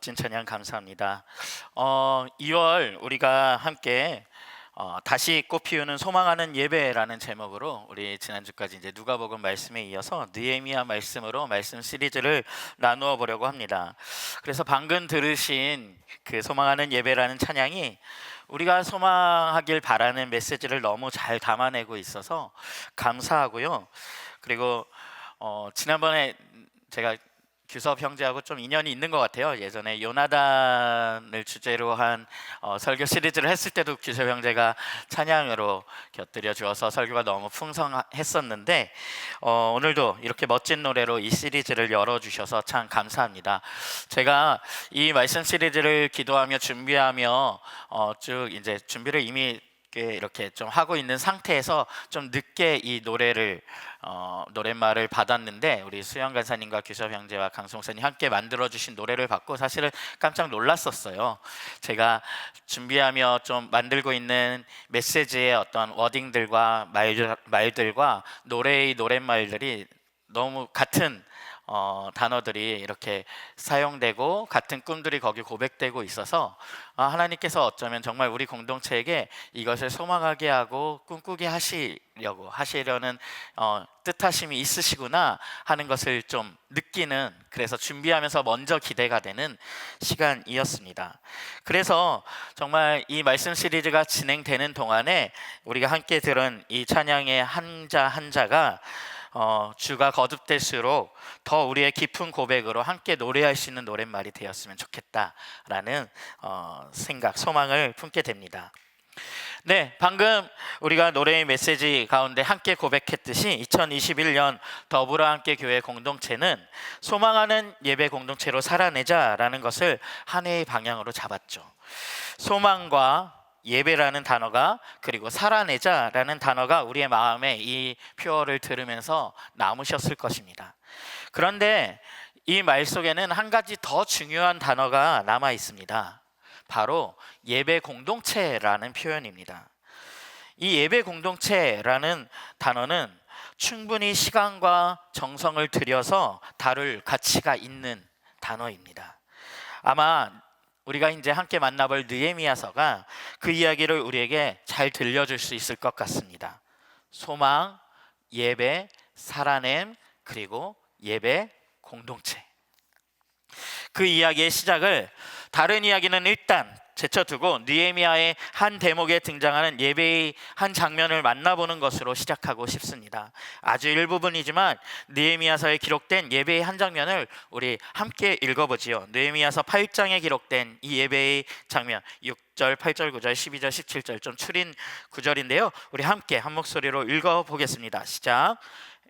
멋진 찬양 감사합니다. 2월 우리가 함께 다시 꽃피우는 소망하는 예배라는 제목으로 우리 지난주까지 이제 누가복음 말씀에 이어서 느헤미야 말씀으로 말씀 시리즈를 나누어 보려고 합니다. 그래서 방금 들으신 그 소망하는 예배라는 찬양이 우리가 소망하길 바라는 메시지를 너무 잘 담아내고 있어서 감사하고요. 그리고 지난번에 제가 규섭 형제하고 좀 인연이 있는 것 같아요. 예전에 요나단을 주제로 한 설교 시리즈를 했을 때도 규섭 형제가 찬양으로 곁들여 주어서 설교가 너무 풍성했었는데 오늘도 이렇게 멋진 노래로 이 시리즈를 열어주셔서 참 감사합니다. 제가 이 말씀 시리즈를 기도하며 준비하며 쭉 이제 준비를 이미 이렇게 좀 하고 있는 상태에서 좀 늦게 이 노랫말을 받았는데 우리 수영 간사님과 규섭 형제와 강송선이 함께 만들어주신 노래를 받고 사실은 깜짝 놀랐었어요. 제가 준비하며 좀 만들고 있는 메시지의 어떤 워딩들과 말들과 노래의 노랫말들이 너무 같은 단어들이 이렇게 사용되고 같은 꿈들이 거기 고백되고 있어서 하나님께서 어쩌면 정말 우리 공동체에게 이것을 소망하게 하고 꿈꾸게 하시려는 뜻하심이 있으시구나 하는 것을 좀 느끼는, 그래서 준비하면서 먼저 기대가 되는 시간이었습니다. 그래서 정말 이 말씀 시리즈가 진행되는 동안에 우리가 함께 들은 이 찬양의 한자 한자가 주가 거듭될수록 더 우리의 깊은 고백으로 함께 노래할 수 있는 노랫말이 되었으면 좋겠다라는 생각, 소망을 품게 됩니다. 네, 방금 우리가 노래의 메시지 가운데 함께 고백했듯이 2021년 더불어 함께 교회 공동체는 소망하는 예배 공동체로 살아내자라는 것을 한 해의 방향으로 잡았죠. 소망과 예배라는 단어가, 그리고 살아내자라는 단어가 우리의 마음에 이 표어를 들으면서 남으셨을 것입니다. 그런데 이 말 속에는 한 가지 더 중요한 단어가 남아 있습니다. 바로 예배 공동체라는 표현입니다. 이 예배 공동체라는 단어는 충분히 시간과 정성을 들여서 다룰 가치가 있는 단어입니다. 아마 우리가 이제 함께 만나볼 느헤미야서가 그 이야기를 우리에게 잘 들려줄 수 있을 것 같습니다. 소망, 예배, 살아냄, 그리고 예배 공동체. 그 이야기의 시작을, 다른 이야기는 일단 제쳐두고 느헤미야의 한 대목에 등장하는 예배의 한 장면을 만나보는 것으로 시작하고 싶습니다. 아주 일부분이지만 느헤미야서에 기록된 예배의 한 장면을 우리 함께 읽어보지요. 느헤미야서 8장에 기록된 이 예배의 장면, 6절, 8절, 9절, 12절, 17절 좀 추린 구절인데요. 우리 함께 한 목소리로 읽어보겠습니다. 시작.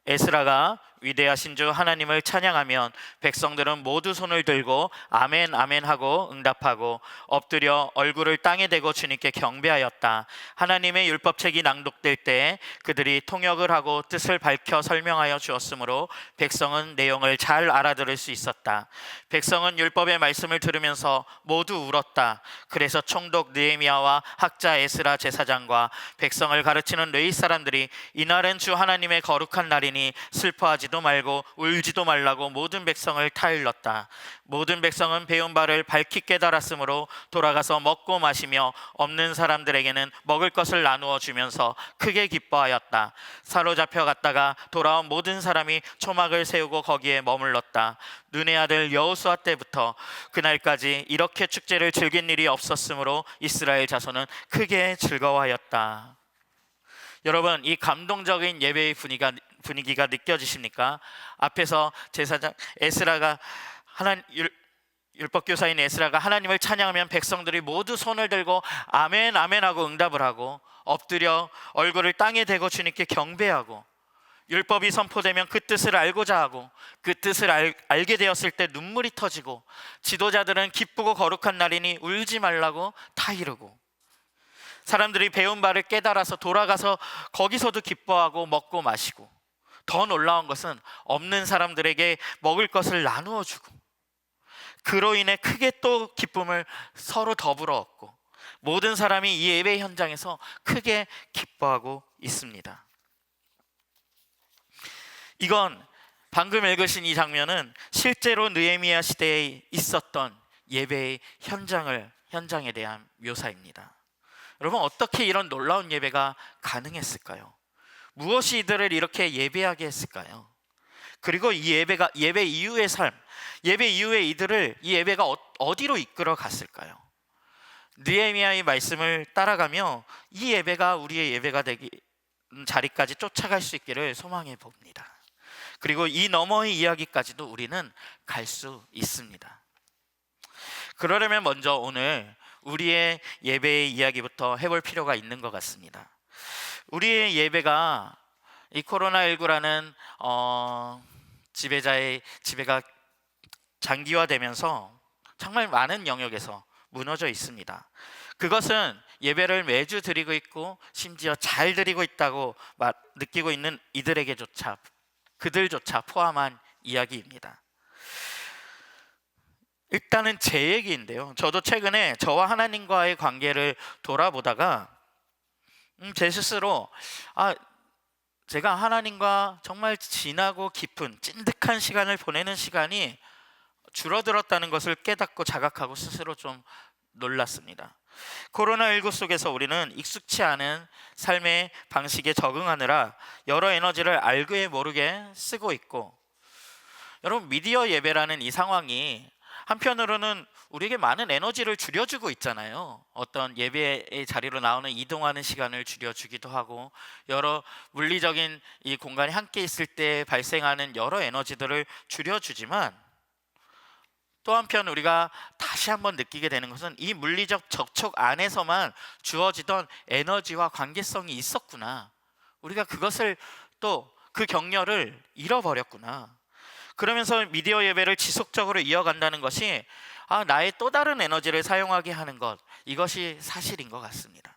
에스라가 위대하신 주 하나님을 찬양하면 백성들은 모두 손을 들고 아멘 아멘 하고 응답하고 엎드려 얼굴을 땅에 대고 주님께 경배하였다. 하나님의 율법책이 낭독될 때 그들이 통역을 하고 뜻을 밝혀 설명하여 주었으므로 백성은 내용을 잘 알아들을 수 있었다. 백성은 율법의 말씀을 들으면서 모두 울었다. 그래서 총독 느헤미야와 학자 에스라 제사장과 백성을 가르치는 레위 사람들이 이날은 주 하나님의 거룩한 날이니 슬퍼하지도 말고 울지도 말라고 모든 백성을 타일렀다. 모든 백성은 배운 바를 밝히 깨달았으므로 돌아가서 먹고 마시며 없는 사람들에게는 먹을 것을 나누어 주면서 크게 기뻐하였다. 사로잡혀 갔다가 돌아온 모든 사람이 초막을 세우고 거기에 머물렀다. 눈의 아들 여호수아 때부터 그날까지 이렇게 축제를 즐긴 일이 없었으므로 이스라엘 자손은 크게 즐거워하였다. 여러분, 이 감동적인 예배의 분위기가 느껴지십니까? 앞에서 제사장 에스라가 율법교사인 에스라가 하나님을 찬양하면 백성들이 모두 손을 들고 아멘 아멘 하고 응답을 하고 엎드려 얼굴을 땅에 대고 주님께 경배하고, 율법이 선포되면 그 뜻을 알고자 하고 그 뜻을 알게 되었을 때 눈물이 터지고, 지도자들은 기쁘고 거룩한 날이니 울지 말라고 타이르고, 사람들이 배운 바를 깨달아서 돌아가서 거기서도 기뻐하고 먹고 마시고, 더 놀라운 것은 없는 사람들에게 먹을 것을 나누어 주고, 그로 인해 크게 또 기쁨을 서로 더불어 얻고, 모든 사람이 이 예배 현장에서 크게 기뻐하고 있습니다. 이건 방금 읽으신 이 장면은 실제로 느헤미야 시대에 있었던 예배의 현장에 대한 묘사입니다. 여러분, 어떻게 이런 놀라운 예배가 가능했을까요? 무엇이 이들을 이렇게 예배하게 했을까요? 그리고 이 예배 이후의 삶, 예배 이후에 이들을 이 예배가 어디로 이끌어 갔을까요? 느헤미야의 말씀을 따라가며 이 예배가 우리의 예배가 되기 자리까지 쫓아갈 수 있기를 소망해 봅니다. 그리고 이 너머의 이야기까지도 우리는 갈 수 있습니다. 그러려면 먼저 오늘 우리의 예배의 이야기부터 해볼 필요가 있는 것 같습니다. 우리의 예배가 이 코로나19라는 지배가 장기화되면서 정말 많은 영역에서 무너져 있습니다. 그것은 예배를 매주 드리고 있고 심지어 잘 드리고 있다고 느끼고 있는 그들조차 포함한 이야기입니다. 일단은 제 얘기인데요. 저도 최근에 저와 하나님과의 관계를 돌아보다가 제 스스로 제가 하나님과 정말 진하고 깊은 찐득한 시간을 보내는 시간이 줄어들었다는 것을 깨닫고 자각하고 스스로 좀 놀랐습니다. 코로나19 속에서 우리는 익숙치 않은 삶의 방식에 적응하느라 여러 에너지를 알게 모르게 쓰고 있고, 여러분, 미디어 예배라는 이 상황이 한편으로는 우리에게 많은 에너지를 줄여주고 있잖아요. 어떤 예배의 자리로 나오는 이동하는 시간을 줄여주기도 하고, 여러 물리적인 이 공간에 함께 있을 때 발생하는 여러 에너지들을 줄여주지만, 또 한편 우리가 다시 한번 느끼게 되는 것은 이 물리적 접촉 안에서만 주어지던 에너지와 관계성이 있었구나. 우리가 그것을 또 그 격려를 잃어버렸구나. 그러면서 미디어 예배를 지속적으로 이어간다는 것이 나의 또 다른 에너지를 사용하게 하는 것, 이것이 사실인 것 같습니다.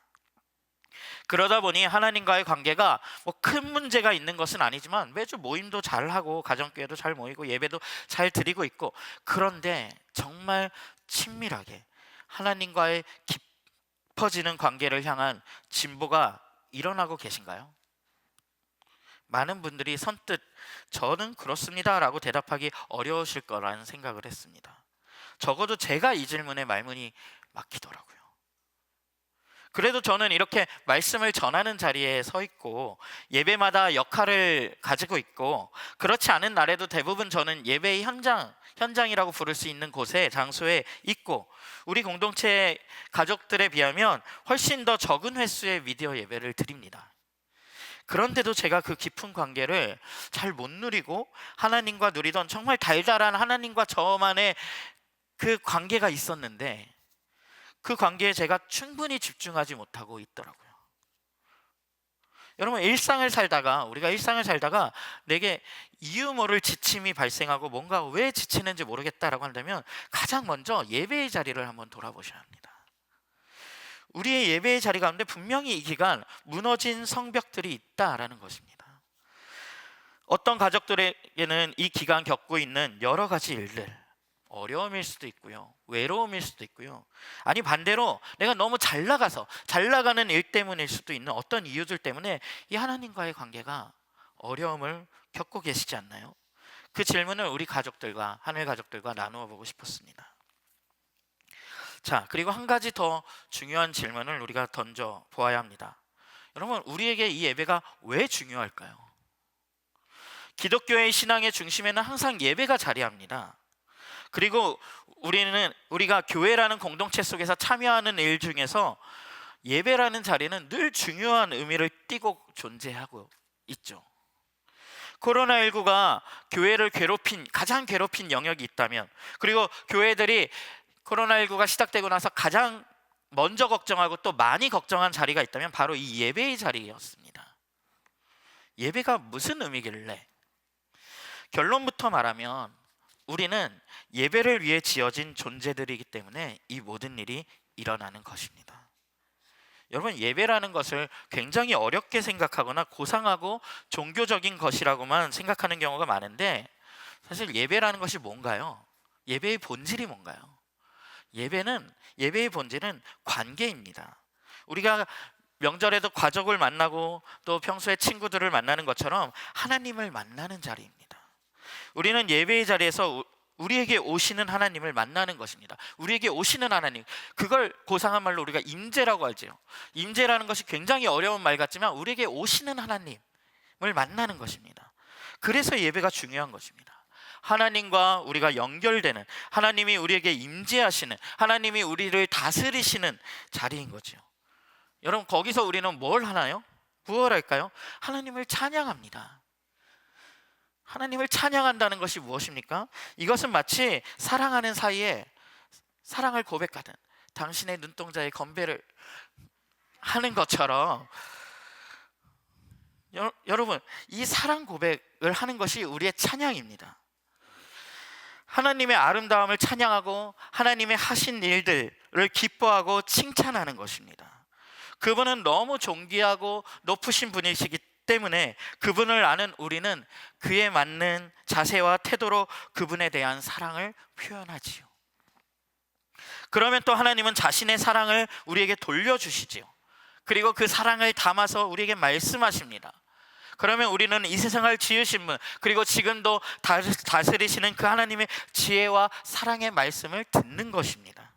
그러다 보니 하나님과의 관계가 큰 문제가 있는 것은 아니지만 매주 모임도 잘하고 가정교회도 잘 모이고 예배도 잘 드리고 있고, 그런데 정말 친밀하게 하나님과의 깊어지는 관계를 향한 진보가 일어나고 계신가요? 많은 분들이 선뜻 저는 그렇습니다 라고 대답하기 어려우실 거라는 생각을 했습니다. 적어도 제가 이 질문에 말문이 막히더라고요. 그래도 저는 이렇게 말씀을 전하는 자리에 서 있고 예배마다 역할을 가지고 있고, 그렇지 않은 날에도 대부분 저는 예배의 현장이라고 부를 수 있는 곳에, 장소에 있고, 우리 공동체 가족들에 비하면 훨씬 더 적은 횟수의 미디어 예배를 드립니다. 그런데도 제가 그 깊은 관계를 잘 못 누리고 하나님과 누리던 정말 달달한 하나님과 저만의 그 관계가 있었는데, 그 관계에 제가 충분히 집중하지 못하고 있더라고요. 여러분, 우리가 일상을 살다가 내게 이유 모를 지침이 발생하고 뭔가 왜 지치는지 모르겠다라고 한다면 가장 먼저 예배의 자리를 한번 돌아보셔야 합니다. 우리의 예배의 자리 가운데 분명히 이 기간 무너진 성벽들이 있다라는 것입니다. 어떤 가족들에게는 이 기간 겪고 있는 여러 가지 일들, 어려움일 수도 있고요, 외로움일 수도 있고요, 아니 반대로 내가 너무 잘 나가는 일 때문일 수도 있는 어떤 이유들 때문에 이 하나님과의 관계가 어려움을 겪고 계시지 않나요? 그 질문을 우리 하늘 가족들과 나누어 보고 싶었습니다. 자, 그리고 한 가지 더 중요한 질문을 우리가 던져 보아야 합니다. 여러분, 우리에게 이 예배가 왜 중요할까요? 기독교의 신앙의 중심에는 항상 예배가 자리합니다. 그리고 우리가 교회라는 공동체 속에서 참여하는 일 중에서 예배라는 자리는 늘 중요한 의미를 띠고 존재하고 있죠. 코로나19가 교회를 가장 괴롭힌 영역이 있다면, 그리고 교회들이 코로나19가 시작되고 나서 가장 먼저 걱정하고 또 많이 걱정한 자리가 있다면 바로 이 예배의 자리였습니다. 예배가 무슨 의미길래? 결론부터 말하면 우리는 예배를 위해 지어진 존재들이기 때문에 이 모든 일이 일어나는 것입니다. 여러분, 예배라는 것을 굉장히 어렵게 생각하거나 고상하고 종교적인 것이라고만 생각하는 경우가 많은데, 사실 예배라는 것이 뭔가요? 예배의 본질이 뭔가요? 예배의 본질은 관계입니다. 우리가 명절에도 가족을 만나고 또 평소에 친구들을 만나는 것처럼 하나님을 만나는 자리입니다. 우리는 예배의 자리에서 우리에게 오시는 하나님을 만나는 것입니다. 우리에게 오시는 하나님, 그걸 고상한 말로 우리가 임재라고 하죠. 임재라는 것이 굉장히 어려운 말 같지만 우리에게 오시는 하나님을 만나는 것입니다. 그래서 예배가 중요한 것입니다. 하나님과 우리가 연결되는, 하나님이 우리에게 임재하시는, 하나님이 우리를 다스리시는 자리인 거죠. 여러분, 거기서 우리는 뭘 하나요? 무엇을 할까요? 하나님을 찬양합니다. 하나님을 찬양한다는 것이 무엇입니까? 이것은 마치 사랑하는 사이에 사랑을 고백하든 당신의 눈동자에 건배를 하는 것처럼, 여러분, 이 사랑 고백을 하는 것이 우리의 찬양입니다. 하나님의 아름다움을 찬양하고 하나님의 하신 일들을 기뻐하고 칭찬하는 것입니다. 그분은 너무 존귀하고 높으신 분이시기 때문에 그분을 아는 우리는 그에 맞는 자세와 태도로 그분에 대한 사랑을 표현하지요. 그러면 또 하나님은 자신의 사랑을 우리에게 돌려주시지요. 그리고 그 사랑을 담아서 우리에게 말씀하십니다. 그러면 우리는 이 세상을 지으신 분, 그리고 지금도 다스리시는 그 하나님의 지혜와 사랑의 말씀을 듣는 것입니다.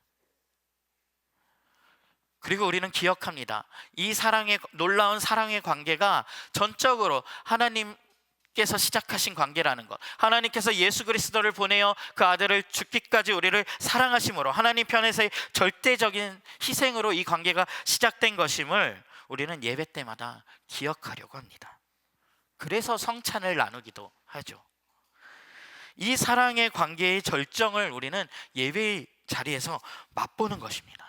그리고 우리는 기억합니다. 이 놀라운 사랑의 관계가 전적으로 하나님께서 시작하신 관계라는 것, 하나님께서 예수 그리스도를 보내어 그 아들을 죽기까지 우리를 사랑하심으로 하나님 편에서의 절대적인 희생으로 이 관계가 시작된 것임을 우리는 예배 때마다 기억하려고 합니다. 그래서 성찬을 나누기도 하죠. 이 사랑의 관계의 절정을 우리는 예배의 자리에서 맛보는 것입니다.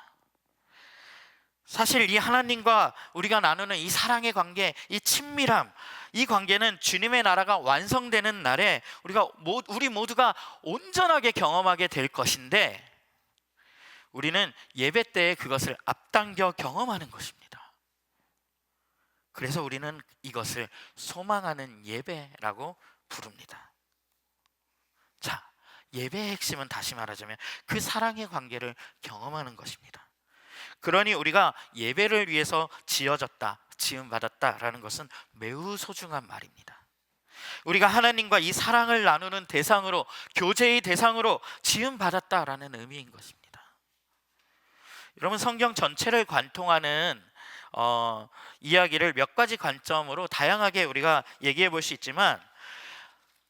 사실 이 하나님과 우리가 나누는 이 사랑의 관계, 이 친밀함, 이 관계는 주님의 나라가 완성되는 날에 우리 모두가 온전하게 경험하게 될 것인데, 우리는 예배 때에 그것을 앞당겨 경험하는 것입니다. 그래서 우리는 이것을 소망하는 예배라고 부릅니다. 자, 예배의 핵심은 다시 말하자면 그 사랑의 관계를 경험하는 것입니다. 그러니 우리가 예배를 위해서 지어졌다, 지음받았다라는 것은 매우 소중한 말입니다. 우리가 하나님과 이 사랑을 나누는 대상으로, 교제의 대상으로 지음받았다라는 의미인 것입니다. 여러분, 성경 전체를 관통하는 이야기를 몇 가지 관점으로 다양하게 우리가 얘기해 볼 수 있지만,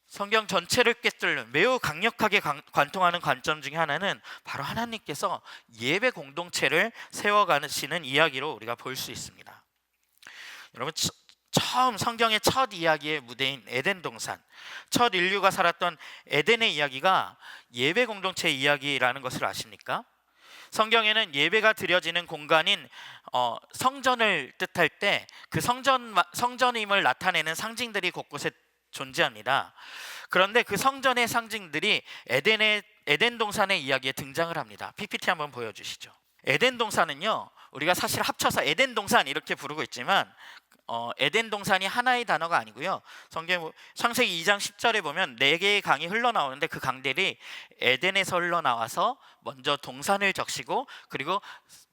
성경 전체를 꿰뚫는 매우 강력하게 관통하는 관점 중에 하나는 바로 하나님께서 예배 공동체를 세워가시는 이야기로 우리가 볼 수 있습니다. 여러분, 처음 성경의 첫 이야기의 무대인 에덴 동산, 첫 인류가 살았던 에덴의 이야기가 예배 공동체의 이야기라는 것을 아십니까? 성경에는 예배가 드려지는 공간인 성전을 뜻할 때 그 성전임을 나타내는 상징들이 곳곳에 존재합니다. 그런데 그 성전의 상징들이 에덴 동산의 이야기에 등장을 합니다. PPT 한번 보여주시죠. 에덴 동산은요, 우리가 사실 합쳐서 에덴 동산 이렇게 부르고 있지만 에덴 동산이 하나의 단어가 아니고요. 창세기 2장 10절에 보면 4개의 강이 흘러나오는데 그 강들이 에덴에서 흘러나와서 먼저 동산을 적시고 그리고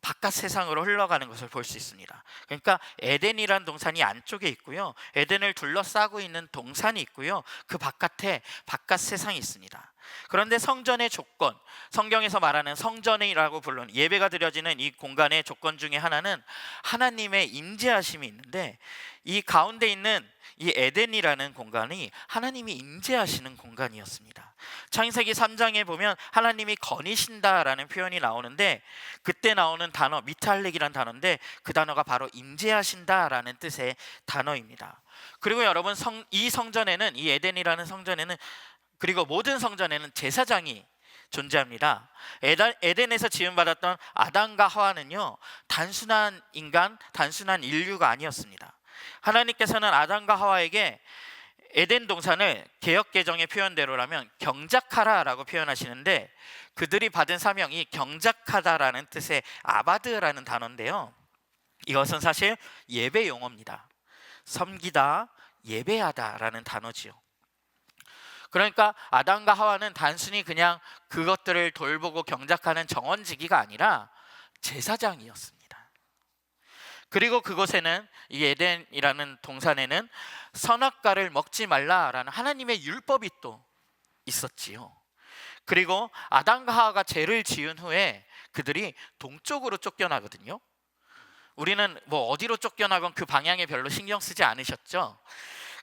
바깥 세상으로 흘러가는 것을 볼 수 있습니다. 그러니까 에덴이란 동산이 안쪽에 있고요, 에덴을 둘러싸고 있는 동산이 있고요, 그 바깥에 바깥 세상이 있습니다. 그런데 성전의 조건, 성경에서 말하는 성전이라고 부르는 예배가 드려지는 이 공간의 조건 중에 하나는 하나님의 임재하심이 있는데, 이 가운데 있는 이 에덴이라는 공간이 하나님이 임재하시는 공간이었습니다. 창세기 3장에 보면 하나님이 거니신다라는 표현이 나오는데, 그때 나오는 단어 미탈렉이라는 단어인데 그 단어가 바로 임재하신다라는 뜻의 단어입니다. 그리고 여러분, 이 성전에는, 이 에덴이라는 성전에는, 그리고 모든 성전에는 제사장이 존재합니다. 에덴에서 지음받았던 아담과 하와는요, 단순한 인간, 단순한 인류가 아니었습니다. 하나님께서는 아담과 하와에게 에덴 동산을 개역 개정의 표현대로라면 경작하라라고 표현하시는데, 그들이 받은 사명이 경작하다라는 뜻의 아바드라는 단어인데요, 이것은 사실 예배 용어입니다. 섬기다, 예배하다라는 단어지요. 그러니까 아담과 하와는 단순히 그냥 그것들을 돌보고 경작하는 정원지기가 아니라 제사장이었습니다. 그리고 그곳에는, 이 에덴이라는 동산에는 선악과를 먹지 말라라는 하나님의 율법이 또 있었지요. 그리고 아담과 하와가 죄를 지은 후에 그들이 동쪽으로 쫓겨나거든요. 우리는 뭐 어디로 쫓겨나건 그 방향에 별로 신경 쓰지 않으셨죠?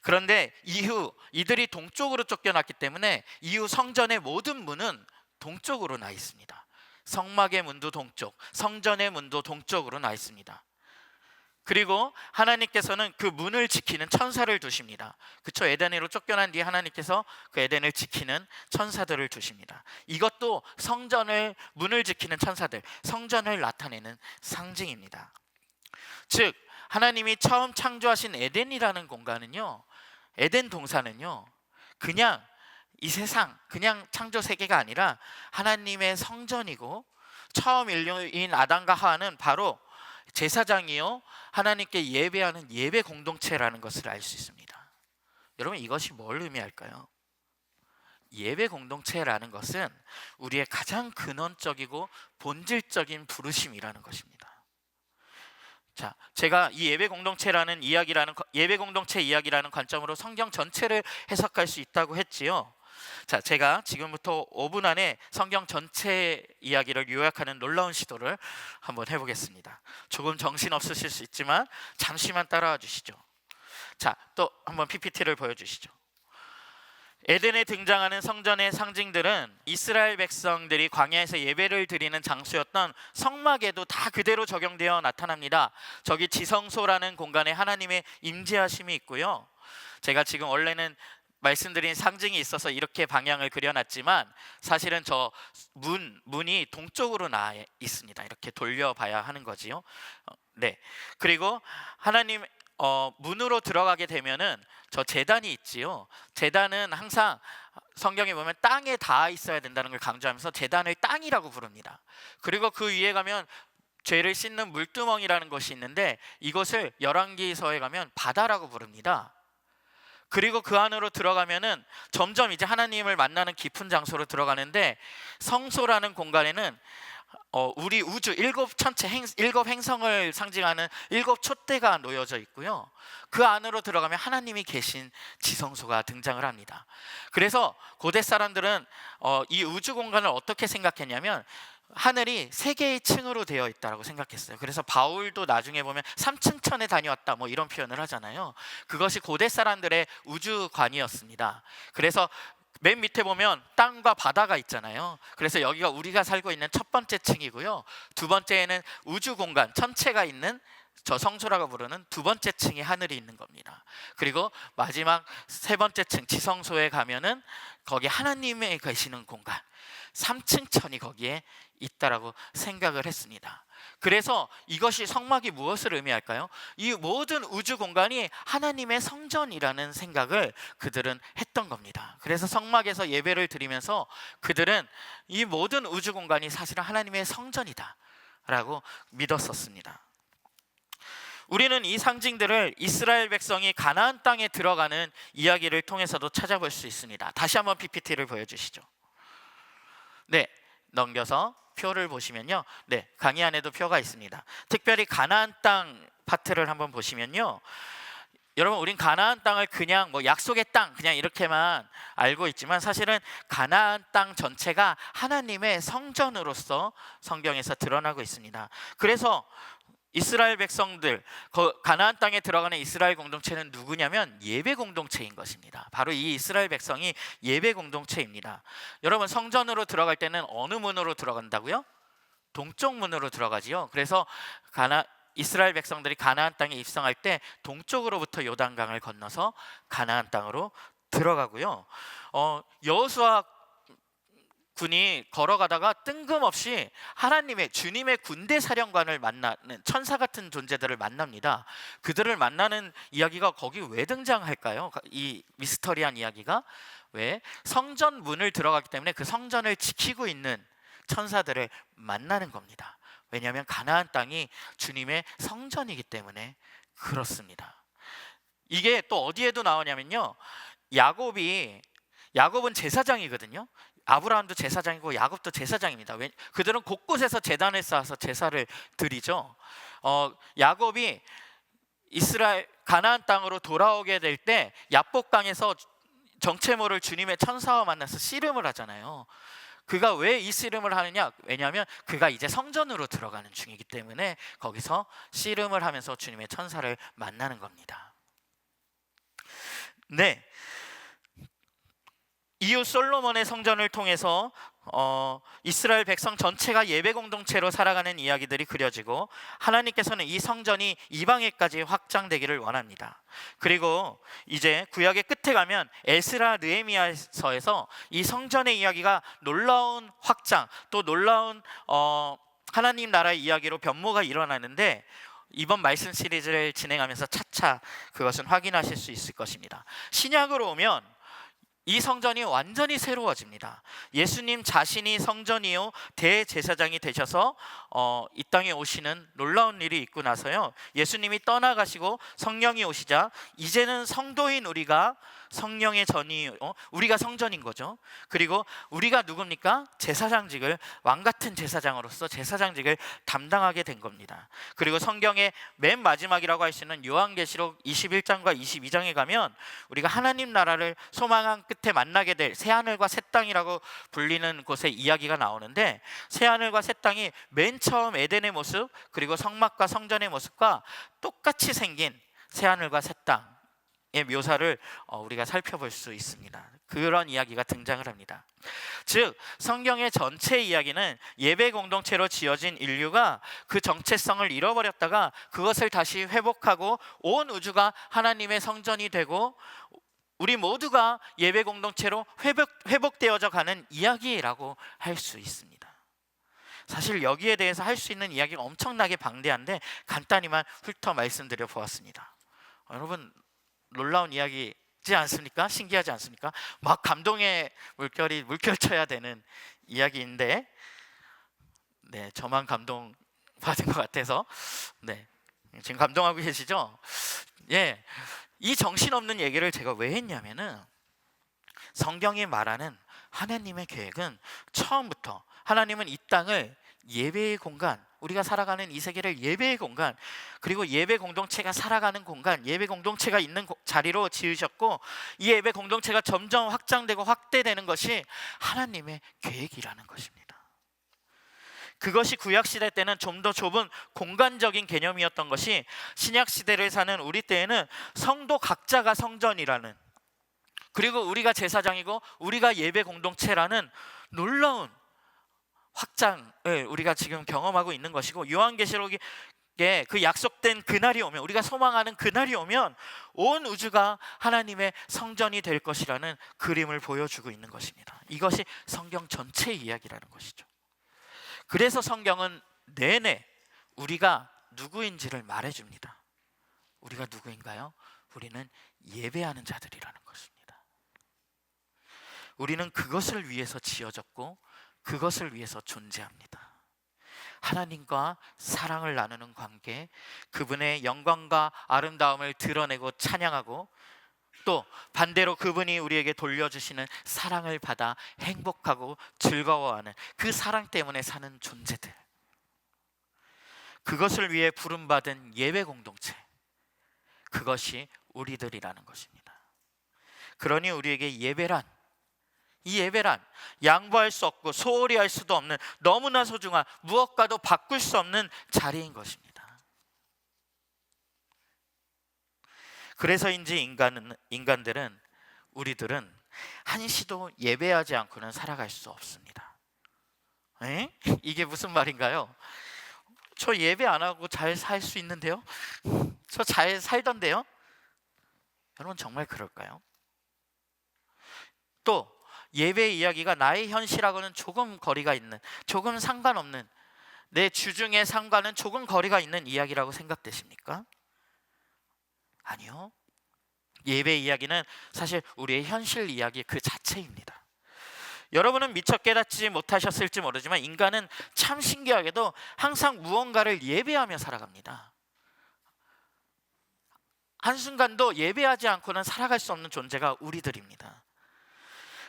그런데 이후 이들이 동쪽으로 쫓겨났기 때문에 이후 성전의 모든 문은 동쪽으로 나 있습니다. 성막의 문도 동쪽, 성전의 문도 동쪽으로 나 있습니다. 그리고 하나님께서는 그 문을 지키는 천사를 두십니다. 그쵸? 에덴으로 쫓겨난 뒤에 하나님께서 그 에덴을 지키는 천사들을 두십니다. 이것도 성전을 문을 지키는 천사들, 성전을 나타내는 상징입니다. 즉 하나님이 처음 창조하신 에덴이라는 공간은요, 에덴 동산은요, 그냥 이 세상, 그냥 창조 세계가 아니라 하나님의 성전이고, 처음 인류인 아담과 하와는 바로 제사장이요 하나님께 예배하는 예배 공동체라는 것을 알 수 있습니다. 여러분, 이것이 뭘 의미할까요? 예배 공동체라는 것은 우리의 가장 근원적이고 본질적인 부르심이라는 것입니다. 자, 제가 이 예배 공동체 이야기라는 관점으로 성경 전체를 해석할 수 있다고 했지요. 자, 제가 지금부터 5분 안에 성경 전체 이야기를 요약하는 놀라운 시도를 한번 해보겠습니다. 조금 정신 없으실 수 있지만 잠시만 따라와 주시죠. 자, 또 한번 PPT를 보여주시죠. 에덴에 등장하는 성전의 상징들은 이스라엘 백성들이 광야에서 예배를 드리는 장소였던 성막에도 다 그대로 적용되어 나타납니다. 저기 지성소라는 공간에 하나님의 임재하심이 있고요. 제가 지금 원래는 말씀드린 상징이 있어서 이렇게 방향을 그려놨지만 사실은 저 문이 동쪽으로 나 있습니다. 이렇게 돌려봐야 하는 거지요. 네. 그리고 하나님 문으로 들어가게 되면은 저 제단이 있지요. 제단은 항상 성경에 보면 땅에 닿아 있어야 된다는 걸 강조하면서 제단을 땅이라고 부릅니다. 그리고 그 위에 가면 죄를 씻는 물두멍이라는 것이 있는데 이것을 열왕기서에 가면 바다라고 부릅니다. 그리고 그 안으로 들어가면은 점점 이제 하나님을 만나는 깊은 장소로 들어가는데, 성소라는 공간에는 우리 우주 일곱 행성을 상징하는 7촛대가 놓여져 있고요. 그 안으로 들어가면 하나님이 계신 지성소가 등장을 합니다. 그래서 고대 사람들은 이 우주 공간을 어떻게 생각했냐면 하늘이 3개의 층으로 되어 있다고 생각했어요. 그래서 바울도 나중에 보면 3층천에 다녀왔다 뭐 이런 표현을 하잖아요. 그것이 고대 사람들의 우주관이었습니다. 그래서 맨 밑에 보면 땅과 바다가 있잖아요. 그래서 여기가 우리가 살고 있는 첫 번째 층이고요, 두 번째에는 우주 공간 천체가 있는 저 성소라고 부르는 두 번째 층이 하늘이 있는 겁니다. 그리고 마지막 세 번째 층 지성소에 가면은 거기 하나님이 계시는 공간 3층 천이 거기에 있다라고 생각을 했습니다. 그래서 이것이 성막이 무엇을 의미할까요? 이 모든 우주 공간이 하나님의 성전이라는 생각을 그들은 했던 겁니다. 그래서 성막에서 예배를 드리면서 그들은 이 모든 우주 공간이 사실은 하나님의 성전이다 라고 믿었었습니다. 우리는 이 상징들을 이스라엘 백성이 가나안 땅에 들어가는 이야기를 통해서도 찾아볼 수 있습니다. 다시 한번 PPT를 보여주시죠. 네, 넘겨서 표를 보시면요, 네, 강의 안에도 표가 있습니다. 특별히 가나안 땅 파트를 한번 보시면요, 여러분, 우린 가나안 땅을 그냥 뭐 약속의 땅 그냥 이렇게만 알고 있지만 사실은 가나안 땅 전체가 하나님의 성전으로서 성경에서 드러나고 있습니다. 그래서 이스라엘 백성들, 가나안 땅에 들어가는 이스라엘 공동체는 누구냐면 예배 공동체인 것입니다. 바로 이 이스라엘 백성이 예배 공동체입니다. 여러분, 성전으로 들어갈 때는 어느 문으로 들어간다고요? 동쪽 문으로 들어가지요. 그래서 이스라엘 백성들이 가나안 땅에 입성할 때 동쪽으로부터 요단강을 건너서 가나안 땅으로 들어가고요. 여호수아 군이 걸어가다가 뜬금없이 주님의 군대 사령관을 만나는 천사 같은 존재들을 만납니다. 그들을 만나는 이야기가 거기 왜 등장할까요? 이 미스터리한 이야기가 왜? 성전 문을 들어가기 때문에 그 성전을 지키고 있는 천사들을 만나는 겁니다. 왜냐하면 가나안 땅이 주님의 성전이기 때문에 그렇습니다. 이게 또 어디에도 나오냐면요, 야곱은 제사장이거든요. 아브라함도 제사장이고 야곱도 제사장입니다. 그들은 곳곳에서 제단을 쌓아서 제사를 드리죠. 야곱이 가나안 땅으로 돌아오게 될 때 야복강에서 정체 모를 주님의 천사와 만나서 씨름을 하잖아요. 그가 왜 이 씨름을 하느냐? 왜냐하면 그가 이제 성전으로 들어가는 중이기 때문에 거기서 씨름을 하면서 주님의 천사를 만나는 겁니다. 네, 이후 솔로몬의 성전을 통해서 이스라엘 백성 전체가 예배 공동체로 살아가는 이야기들이 그려지고, 하나님께서는 이 성전이 이방에까지 확장되기를 원합니다. 그리고 이제 구약의 끝에 가면 에스라 느헤미야서에서 이 성전의 이야기가 놀라운 확장, 또 놀라운 하나님 나라의 이야기로 변모가 일어나는데, 이번 말씀 시리즈를 진행하면서 차차 그것은 확인하실 수 있을 것입니다. 신약으로 오면 이 성전이 완전히 새로워집니다. 예수님 자신이 성전이요 대제사장이 되셔서 이 땅에 오시는 놀라운 일이 있고 나서요, 예수님이 떠나가시고 성령이 오시자 이제는 성도인 우리가 성령의 전이 우리가 성전인 거죠. 그리고 우리가 누굽니까? 제사장직을, 왕같은 제사장으로서 제사장직을 담당하게 된 겁니다. 그리고 성경의 맨 마지막이라고 할 수 있는 요한계시록 21장과 22장에 가면 우리가 하나님 나라를 소망한 끝에 만나게 될 새하늘과 새 땅이라고 불리는 곳의 이야기가 나오는데, 새하늘과 새 땅이 맨 처음 에덴의 모습, 그리고 성막과 성전의 모습과 똑같이 생긴 새하늘과 새 땅의 묘사를 우리가 살펴볼 수 있습니다. 그런 이야기가 등장을 합니다. 즉 성경의 전체 이야기는 예배 공동체로 지어진 인류가 그 정체성을 잃어버렸다가 그것을 다시 회복하고 온 우주가 하나님의 성전이 되고 우리 모두가 예배 공동체로 회복되어져 가는 이야기라고 할 수 있습니다. 사실 여기에 대해서 할 수 있는 이야기가 엄청나게 방대한데 간단히만 훑어 말씀드려 보았습니다. 여러분, 놀라운 이야기지 않습니까? 신기하지 않습니까? 막 감동의 물결이 물결쳐야 되는 이야기인데, 네, 저만 감동 받은 것 같아서, 네, 지금 감동하고 계시죠? 예, 이 정신없는 얘기를 제가 왜 했냐면은, 성경이 말하는 하나님의 계획은 처음부터 하나님은 이 땅을 예배의 공간, 우리가 살아가는 이 세계를 예배의 공간, 그리고 예배 공동체가 살아가는 공간, 예배 공동체가 있는 자리로 지으셨고, 이 예배 공동체가 점점 확장되고 확대되는 것이 하나님의 계획이라는 것입니다. 그것이 구약시대 때는 좀 더 좁은 공간적인 개념이었던 것이 신약시대를 사는 우리 때에는 성도 각자가 성전이라는, 그리고 우리가 제사장이고 우리가 예배 공동체라는 놀라운 확장을 우리가 지금 경험하고 있는 것이고, 요한계시록에 그 약속된 그날이 오면, 우리가 소망하는 그날이 오면 온 우주가 하나님의 성전이 될 것이라는 그림을 보여주고 있는 것입니다. 이것이 성경 전체의 이야기라는 것이죠. 그래서 성경은 내내 우리가 누구인지를 말해줍니다. 우리가 누구인가요? 우리는 예배하는 자들이라는 것입니다. 우리는 그것을 위해서 지어졌고 그것을 위해서 존재합니다. 하나님과 사랑을 나누는 관계, 그분의 영광과 아름다움을 드러내고 찬양하고, 또 반대로 그분이 우리에게 돌려주시는 사랑을 받아 행복하고 즐거워하는 그 사랑 때문에 사는 존재들, 그것을 위해 부름받은 예배 공동체, 그것이 우리들이라는 것입니다. 그러니 우리에게 예배란, 이 예배란 양보할 수 없고 소홀히 할 수도 없는 너무나 소중한, 무엇과도 바꿀 수 없는 자리인 것입니다. 그래서인지 인간들은, 우리들은 한시도 예배하지 않고는 살아갈 수 없습니다. 이게 무슨 말인가요? 저 예배 안 하고 잘 살 수 있는데요? 저 잘 살던데요? 여러분, 정말 그럴까요? 또 예배 이야기가 나의 현실하고는 조금 거리가 있는, 조금 상관없는, 내 주중의 삶과는 조금 거리가 있는 이야기라고 생각되십니까? 아니요. 예배 이야기는 사실 우리의 현실 이야기 그 자체입니다. 여러분은 미처 깨닫지 못하셨을지 모르지만 인간은 참 신기하게도 항상 무언가를 예배하며 살아갑니다. 한순간도 예배하지 않고는 살아갈 수 없는 존재가 우리들입니다.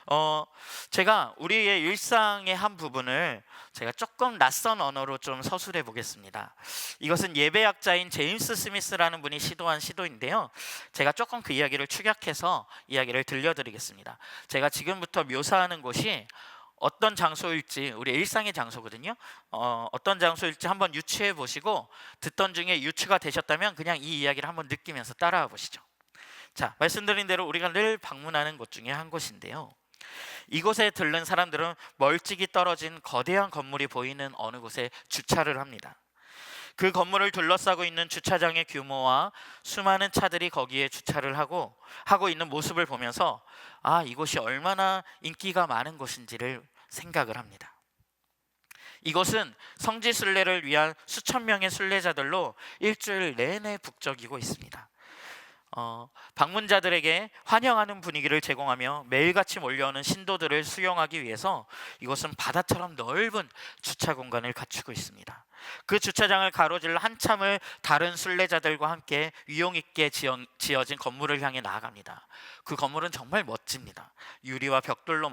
어, 제가 우리의 일상의 한 부분을 제가 조금 낯선 언어로 좀 서술해 보겠습니다. 이것은 예배학자인 제임스 스미스라는 분이 시도한 시도인데요. 제가 조금 그 이야기를 축약해서 이야기를 들려드리겠습니다. 제가 지금부터 묘사하는 곳이 어떤 장소일지, 우리 일상의 장소거든요. 어떤 장소일지 한번 유추해 보시고 듣던 중에 유추가 되셨다면 그냥 이 이야기를 한번 느끼면서 따라와 보시죠. 자, 말씀드린 대로 우리가 늘 방문하는 곳 중에 한 곳인데요. 이곳에 들른 사람들은 멀찍이 떨어진 거대한 건물이 보이는 어느 곳에 주차를 합니다. 그 건물을 둘러싸고 있는 주차장의 규모와 수많은 차들이 거기에 주차를 하고 있는 모습을 보면서 이곳이 얼마나 인기가 많은 곳인지를 생각을 합니다. 이곳은 성지 순례를 위한 수천 명의 순례자들로 일주일 내내 북적이고 있습니다. 방문자들에게 환영하는 분위기를 제공하며 매일같이 몰려오는 신도들을 수용하기 위해서 이곳은 바다처럼 넓은 주차 공간을 갖추고 있습니다. 그 주차장을 가로질러 한참을 다른 순례자들과 함께 위용 있게 지어진 건물을 향해 나아갑니다. 그 건물은 정말 멋집니다. 유리와 벽돌로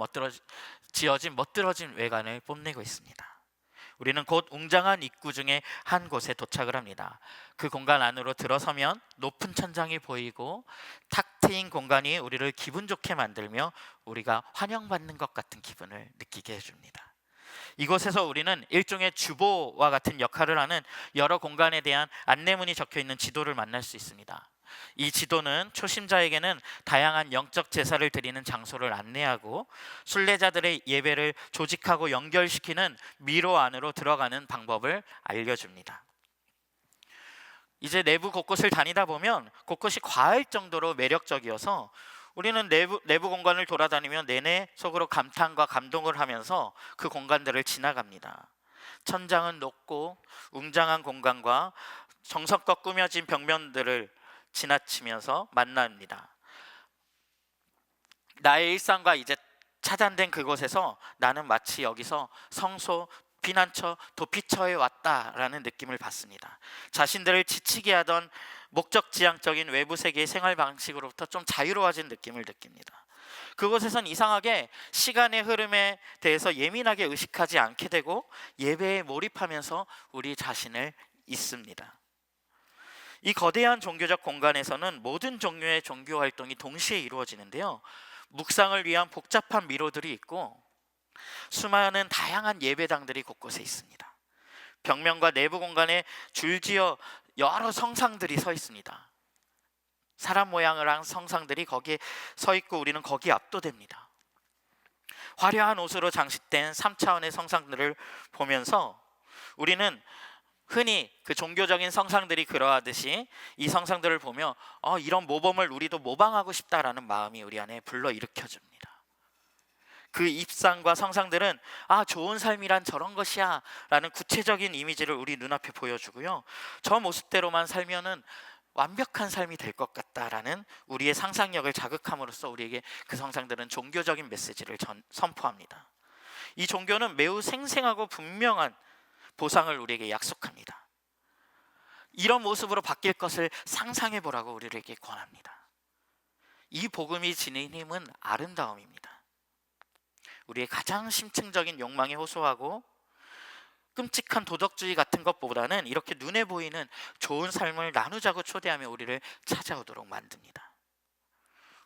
지어진 멋들어진 외관을 뽐내고 있습니다. 우리는 곧 웅장한 입구 중에 한 곳에 도착을 합니다. 그 공간 안으로 들어서면 높은 천장이 보이고 탁 트인 공간이 우리를 기분 좋게 만들며 우리가 환영받는 것 같은 기분을 느끼게 해줍니다. 이곳에서 우리는 일종의 주보와 같은 역할을 하는 여러 공간에 대한 안내문이 적혀 있는 지도를 만날 수 있습니다. 이 지도는 초심자에게는 다양한 영적 제사를 드리는 장소를 안내하고 순례자들의 예배를 조직하고 연결시키는 미로 안으로 들어가는 방법을 알려줍니다. 이제 내부 곳곳을 다니다 보면 곳곳이 과할 정도로 매력적이어서 우리는 내부 공간을 돌아다니며 내내 속으로 감탄과 감동을 하면서 그 공간들을 지나갑니다. 천장은 높고 웅장한 공간과 정성껏 꾸며진 벽면들을 지나치면서 만납니다. 나의 일상과 이제 차단된 그곳에서 나는 마치 여기서 성소, 피난처, 도피처에 왔다라는 느낌을 받습니다. 자신들을 지치게 하던 목적지향적인 외부 세계의 생활 방식으로부터 좀 자유로워진 느낌을 느낍니다. 그곳에선 이상하게 시간의 흐름에 대해서 예민하게 의식하지 않게 되고 예배에 몰입하면서 우리 자신을 잊습니다. 이 거대한 종교적 공간에서는 모든 종류의 종교 활동이 동시에 이루어지는데요. 묵상을 위한 복잡한 미로들이 있고 수많은 다양한 예배당들이 곳곳에 있습니다. 벽면과 내부 공간에 줄지어 여러 성상들이 서 있습니다. 사람 모양을 한 성상들이 거기에 서 있고 우리는 거기에 압도됩니다. 화려한 옷으로 장식된 3차원의 성상들을 보면서 우리는 흔히 그 종교적인 성상들이 그러하듯이 이 성상들을 보며 이런 모범을 우리도 모방하고 싶다라는 마음이 우리 안에 불러일으켜줍니다. 그 입상과 성상들은 좋은 삶이란 저런 것이야 라는 구체적인 이미지를 우리 눈앞에 보여주고요. 저 모습대로만 살면은 완벽한 삶이 될 것 같다라는 우리의 상상력을 자극함으로써 우리에게 그 성상들은 종교적인 메시지를 선포합니다. 이 종교는 매우 생생하고 분명한 보상을 우리에게 약속합니다. 이런 모습으로 바뀔 것을 상상해 보라고 우리에게 권합니다. 이 복음이 지닌 힘은 아름다움입니다. 우리의 가장 심층적인 욕망에 호소하고 끔찍한 도덕주의 같은 것보다는 이렇게 눈에 보이는 좋은 삶을 나누자고 초대하며 우리를 찾아오도록 만듭니다.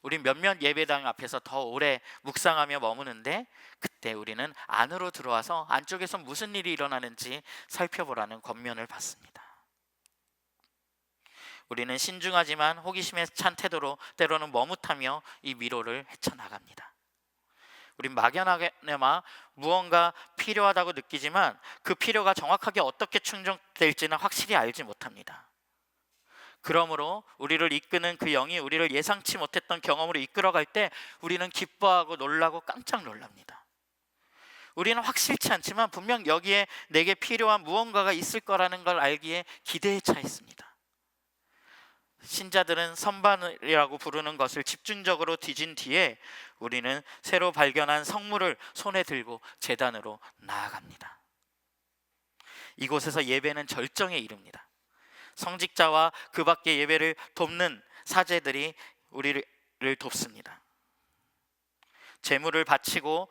우린 몇몇 예배당 앞에서 더 오래 묵상하며 머무는데 그때 우리는 안으로 들어와서 안쪽에서 무슨 일이 일어나는지 살펴보라는 권면을 받습니다. 우리는 신중하지만 호기심에 찬 태도로 때로는 머뭇하며 이 미로를 헤쳐나갑니다. 우린 막연하게나마 무언가 필요하다고 느끼지만 그 필요가 정확하게 어떻게 충족될지는 확실히 알지 못합니다. 그러므로 우리를 이끄는 그 영이 우리를 예상치 못했던 경험으로 이끌어갈 때 우리는 기뻐하고 놀라고 깜짝 놀랍니다. 우리는 확실치 않지만 분명 여기에 내게 필요한 무언가가 있을 거라는 걸 알기에 기대에 차 있습니다. 신자들은 선반이라고 부르는 것을 집중적으로 뒤진 뒤에 우리는 새로 발견한 성물을 손에 들고 제단으로 나아갑니다. 이곳에서 예배는 절정에 이릅니다. 성직자와 그 밖의 예배를 돕는 사제들이 우리를 돕습니다. 제물을 바치고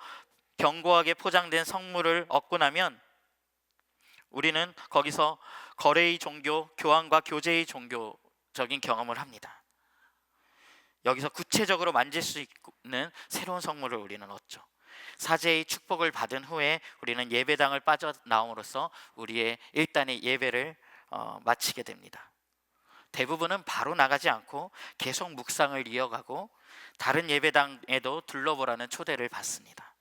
견고하게 포장된 성물을 얻고 나면 우리는 거기서 거래의 종교, 교환과 교제의 종교적인 경험을 합니다. 여기서 구체적으로 만질 수 있는 새로운 성물을 우리는 얻죠. 사제의 축복을 받은 후에 우리는 예배당을 빠져나옴으로써 우리의 일단의 예배를 마치게 됩니다. 대부분은 바로 나가지 않고 계속 묵상을 이어가고 다른 예배당에도 둘러보라는 초대를 받습니다.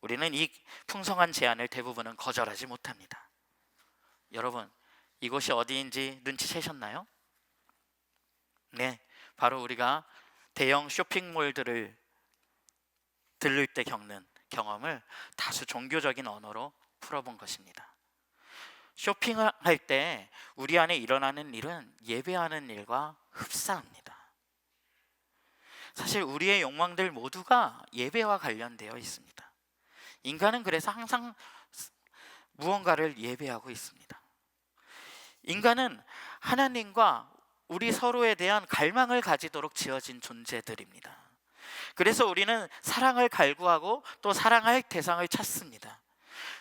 우리는 이 풍성한 제안을 대부분은 거절하지 못합니다. 여러분, 이곳이 어디인지 눈치채셨나요? 네, 바로 우리가 대형 쇼핑몰들을 들를 때 겪는 경험을 다수 종교적인 언어로 풀어본 것입니다. 쇼핑을 할 때 우리 안에 일어나는 일은 예배하는 일과 흡사합니다. 사실 우리의 욕망들 모두가 예배와 관련되어 있습니다. 인간은 그래서 항상 무언가를 예배하고 있습니다. 인간은 하나님과 우리 서로에 대한 갈망을 가지도록 지어진 존재들입니다. 그래서 우리는 사랑을 갈구하고 또 사랑할 대상을 찾습니다.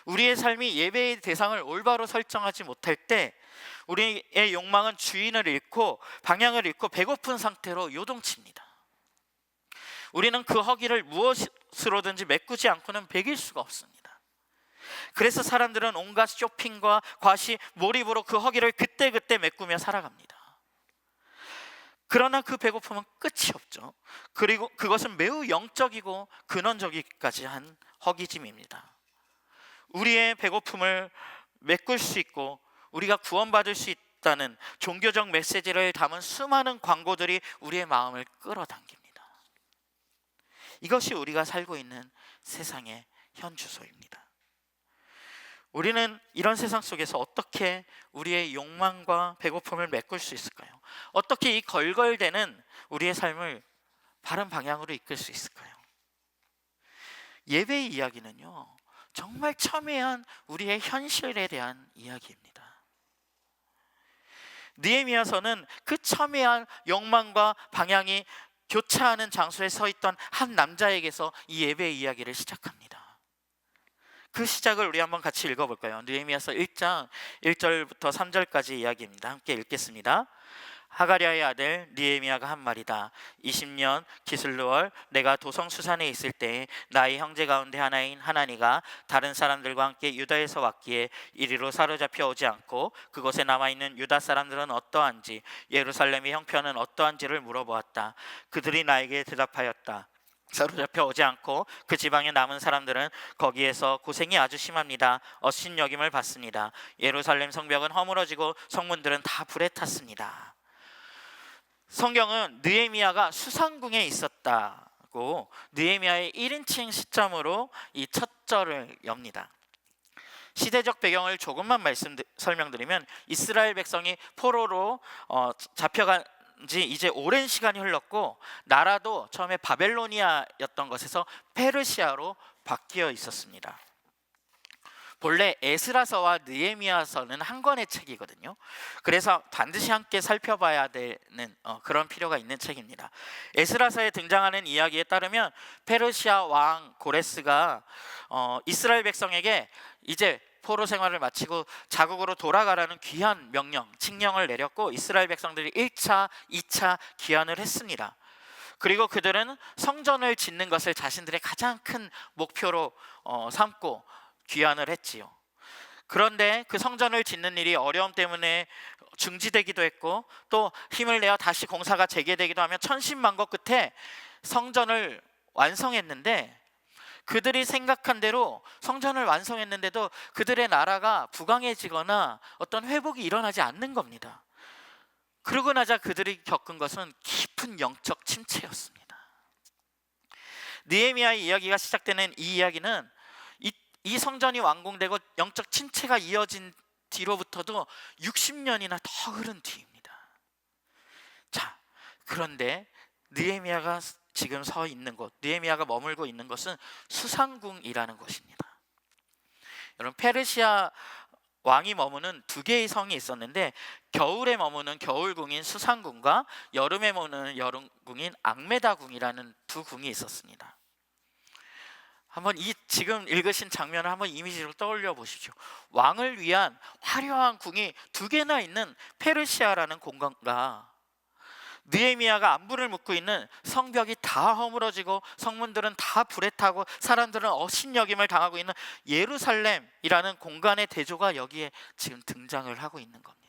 우리의 삶이 예배의 대상을 올바로 설정하지 못할 때 우리의 욕망은 주인을 잃고 방향을 잃고 배고픈 상태로 요동칩니다. 우리는 그 허기를 무엇으로든지 메꾸지 않고는 배길 수가 없습니다. 그래서 사람들은 온갖 쇼핑과 과시, 몰입으로 그 허기를 그때그때 메꾸며 살아갑니다. 그러나 그 배고픔은 끝이 없죠. 그리고 그것은 매우 영적이고 근원적이기까지 한 허기짐입니다. 우리의 배고픔을 메꿀 수 있고 우리가 구원받을 수 있다는 종교적 메시지를 담은 수많은 광고들이 우리의 마음을 끌어당깁니다. 이것이 우리가 살고 있는 세상의 현주소입니다. 우리는 이런 세상 속에서 어떻게 우리의 욕망과 배고픔을 메꿀 수 있을까요? 어떻게 이 걸걸대는 우리의 삶을 바른 방향으로 이끌 수 있을까요? 예배의 이야기는요, 정말 첨예한 우리의 현실에 대한 이야기입니다. 느헤미야서는 그 첨예한 욕망과 방향이 교차하는 장소에 서 있던 한 남자에게서 이 예배의 이야기를 시작합니다. 그 시작을 우리 한번 같이 읽어볼까요? 느헤미야서 1장 1절부터 3절까지 이야기입니다. 함께 읽겠습니다. 하가랴의 아들 느헤미야가 한 말이다. 20년 기슬루월 내가 도성 수산에 있을 때 나의 형제 가운데 하나인 하나니가 다른 사람들과 함께 유다에서 왔기에 이리로 사로잡혀 오지 않고 그곳에 남아있는 유다 사람들은 어떠한지 예루살렘의 형편은 어떠한지를 물어보았다. 그들이 나에게 대답하였다. 사로잡혀 오지 않고 그 지방에 남은 사람들은 거기에서 고생이 아주 심합니다. 업신여김을 받습니다. 예루살렘 성벽은 허물어지고 성문들은 다 불에 탔습니다. 성경은 느헤미야가 수상궁에 있었다고 느헤미야의 1인칭 시점으로 이 첫 절을 엽니다. 시대적 배경을 조금만 설명드리면 이스라엘 백성이 포로로 잡혀간 지 이제 오랜 시간이 흘렀고 나라도 처음에 바벨로니아였던 것에서 페르시아로 바뀌어 있었습니다. 본래 에스라서와 느헤미야서는 한 권의 책이거든요. 그래서 반드시 함께 살펴봐야 되는 그런 필요가 있는 책입니다. 에스라서에 등장하는 이야기에 따르면 페르시아 왕 고레스가 이스라엘 백성에게 이제 포로 생활을 마치고 자국으로 돌아가라는 귀한 명령, 칙령을 내렸고 이스라엘 백성들이 1차, 2차 귀환을 했습니다. 그리고 그들은 성전을 짓는 것을 자신들의 가장 큰 목표로 삼고 귀환을 했지요. 그런데 그 성전을 짓는 일이 어려움 때문에 중지되기도 했고 또 힘을 내어 다시 공사가 재개되기도 하며 천신만고 끝에 성전을 완성했는데 그들이 생각한 대로 성전을 완성했는데도 그들의 나라가 부강해지거나 어떤 회복이 일어나지 않는 겁니다. 그러고 나자 그들이 겪은 것은 깊은 영적 침체였습니다. 느헤미야의 이야기가 시작되는 이 이야기는 이 성전이 완공되고 영적 침체가 이어진 뒤로부터도 60년이나 더 흐른 뒤입니다. 자, 그런데 느헤미야가 지금 서 있는 곳, 느헤미야가 머물고 있는 것은 수상궁이라는 곳입니다. 여러분, 페르시아 왕이 머무는 두 개의 성이 있었는데 겨울에 머무는 겨울궁인 수상궁과 여름에 머무는 여름궁인 앙메다궁이라는 두 궁이 있었습니다. 한번 이 지금 읽으신 장면을 한번 이미지로 떠올려 보십시오. 왕을 위한 화려한 궁이 두 개나 있는 페르시아라는 공간과 느헤미야가 안부를 묻고 있는 성벽이 다 허물어지고 성문들은 다 불에 타고 사람들은 업신여김을 당하고 있는 예루살렘이라는 공간의 대조가 여기에 지금 등장을 하고 있는 겁니다.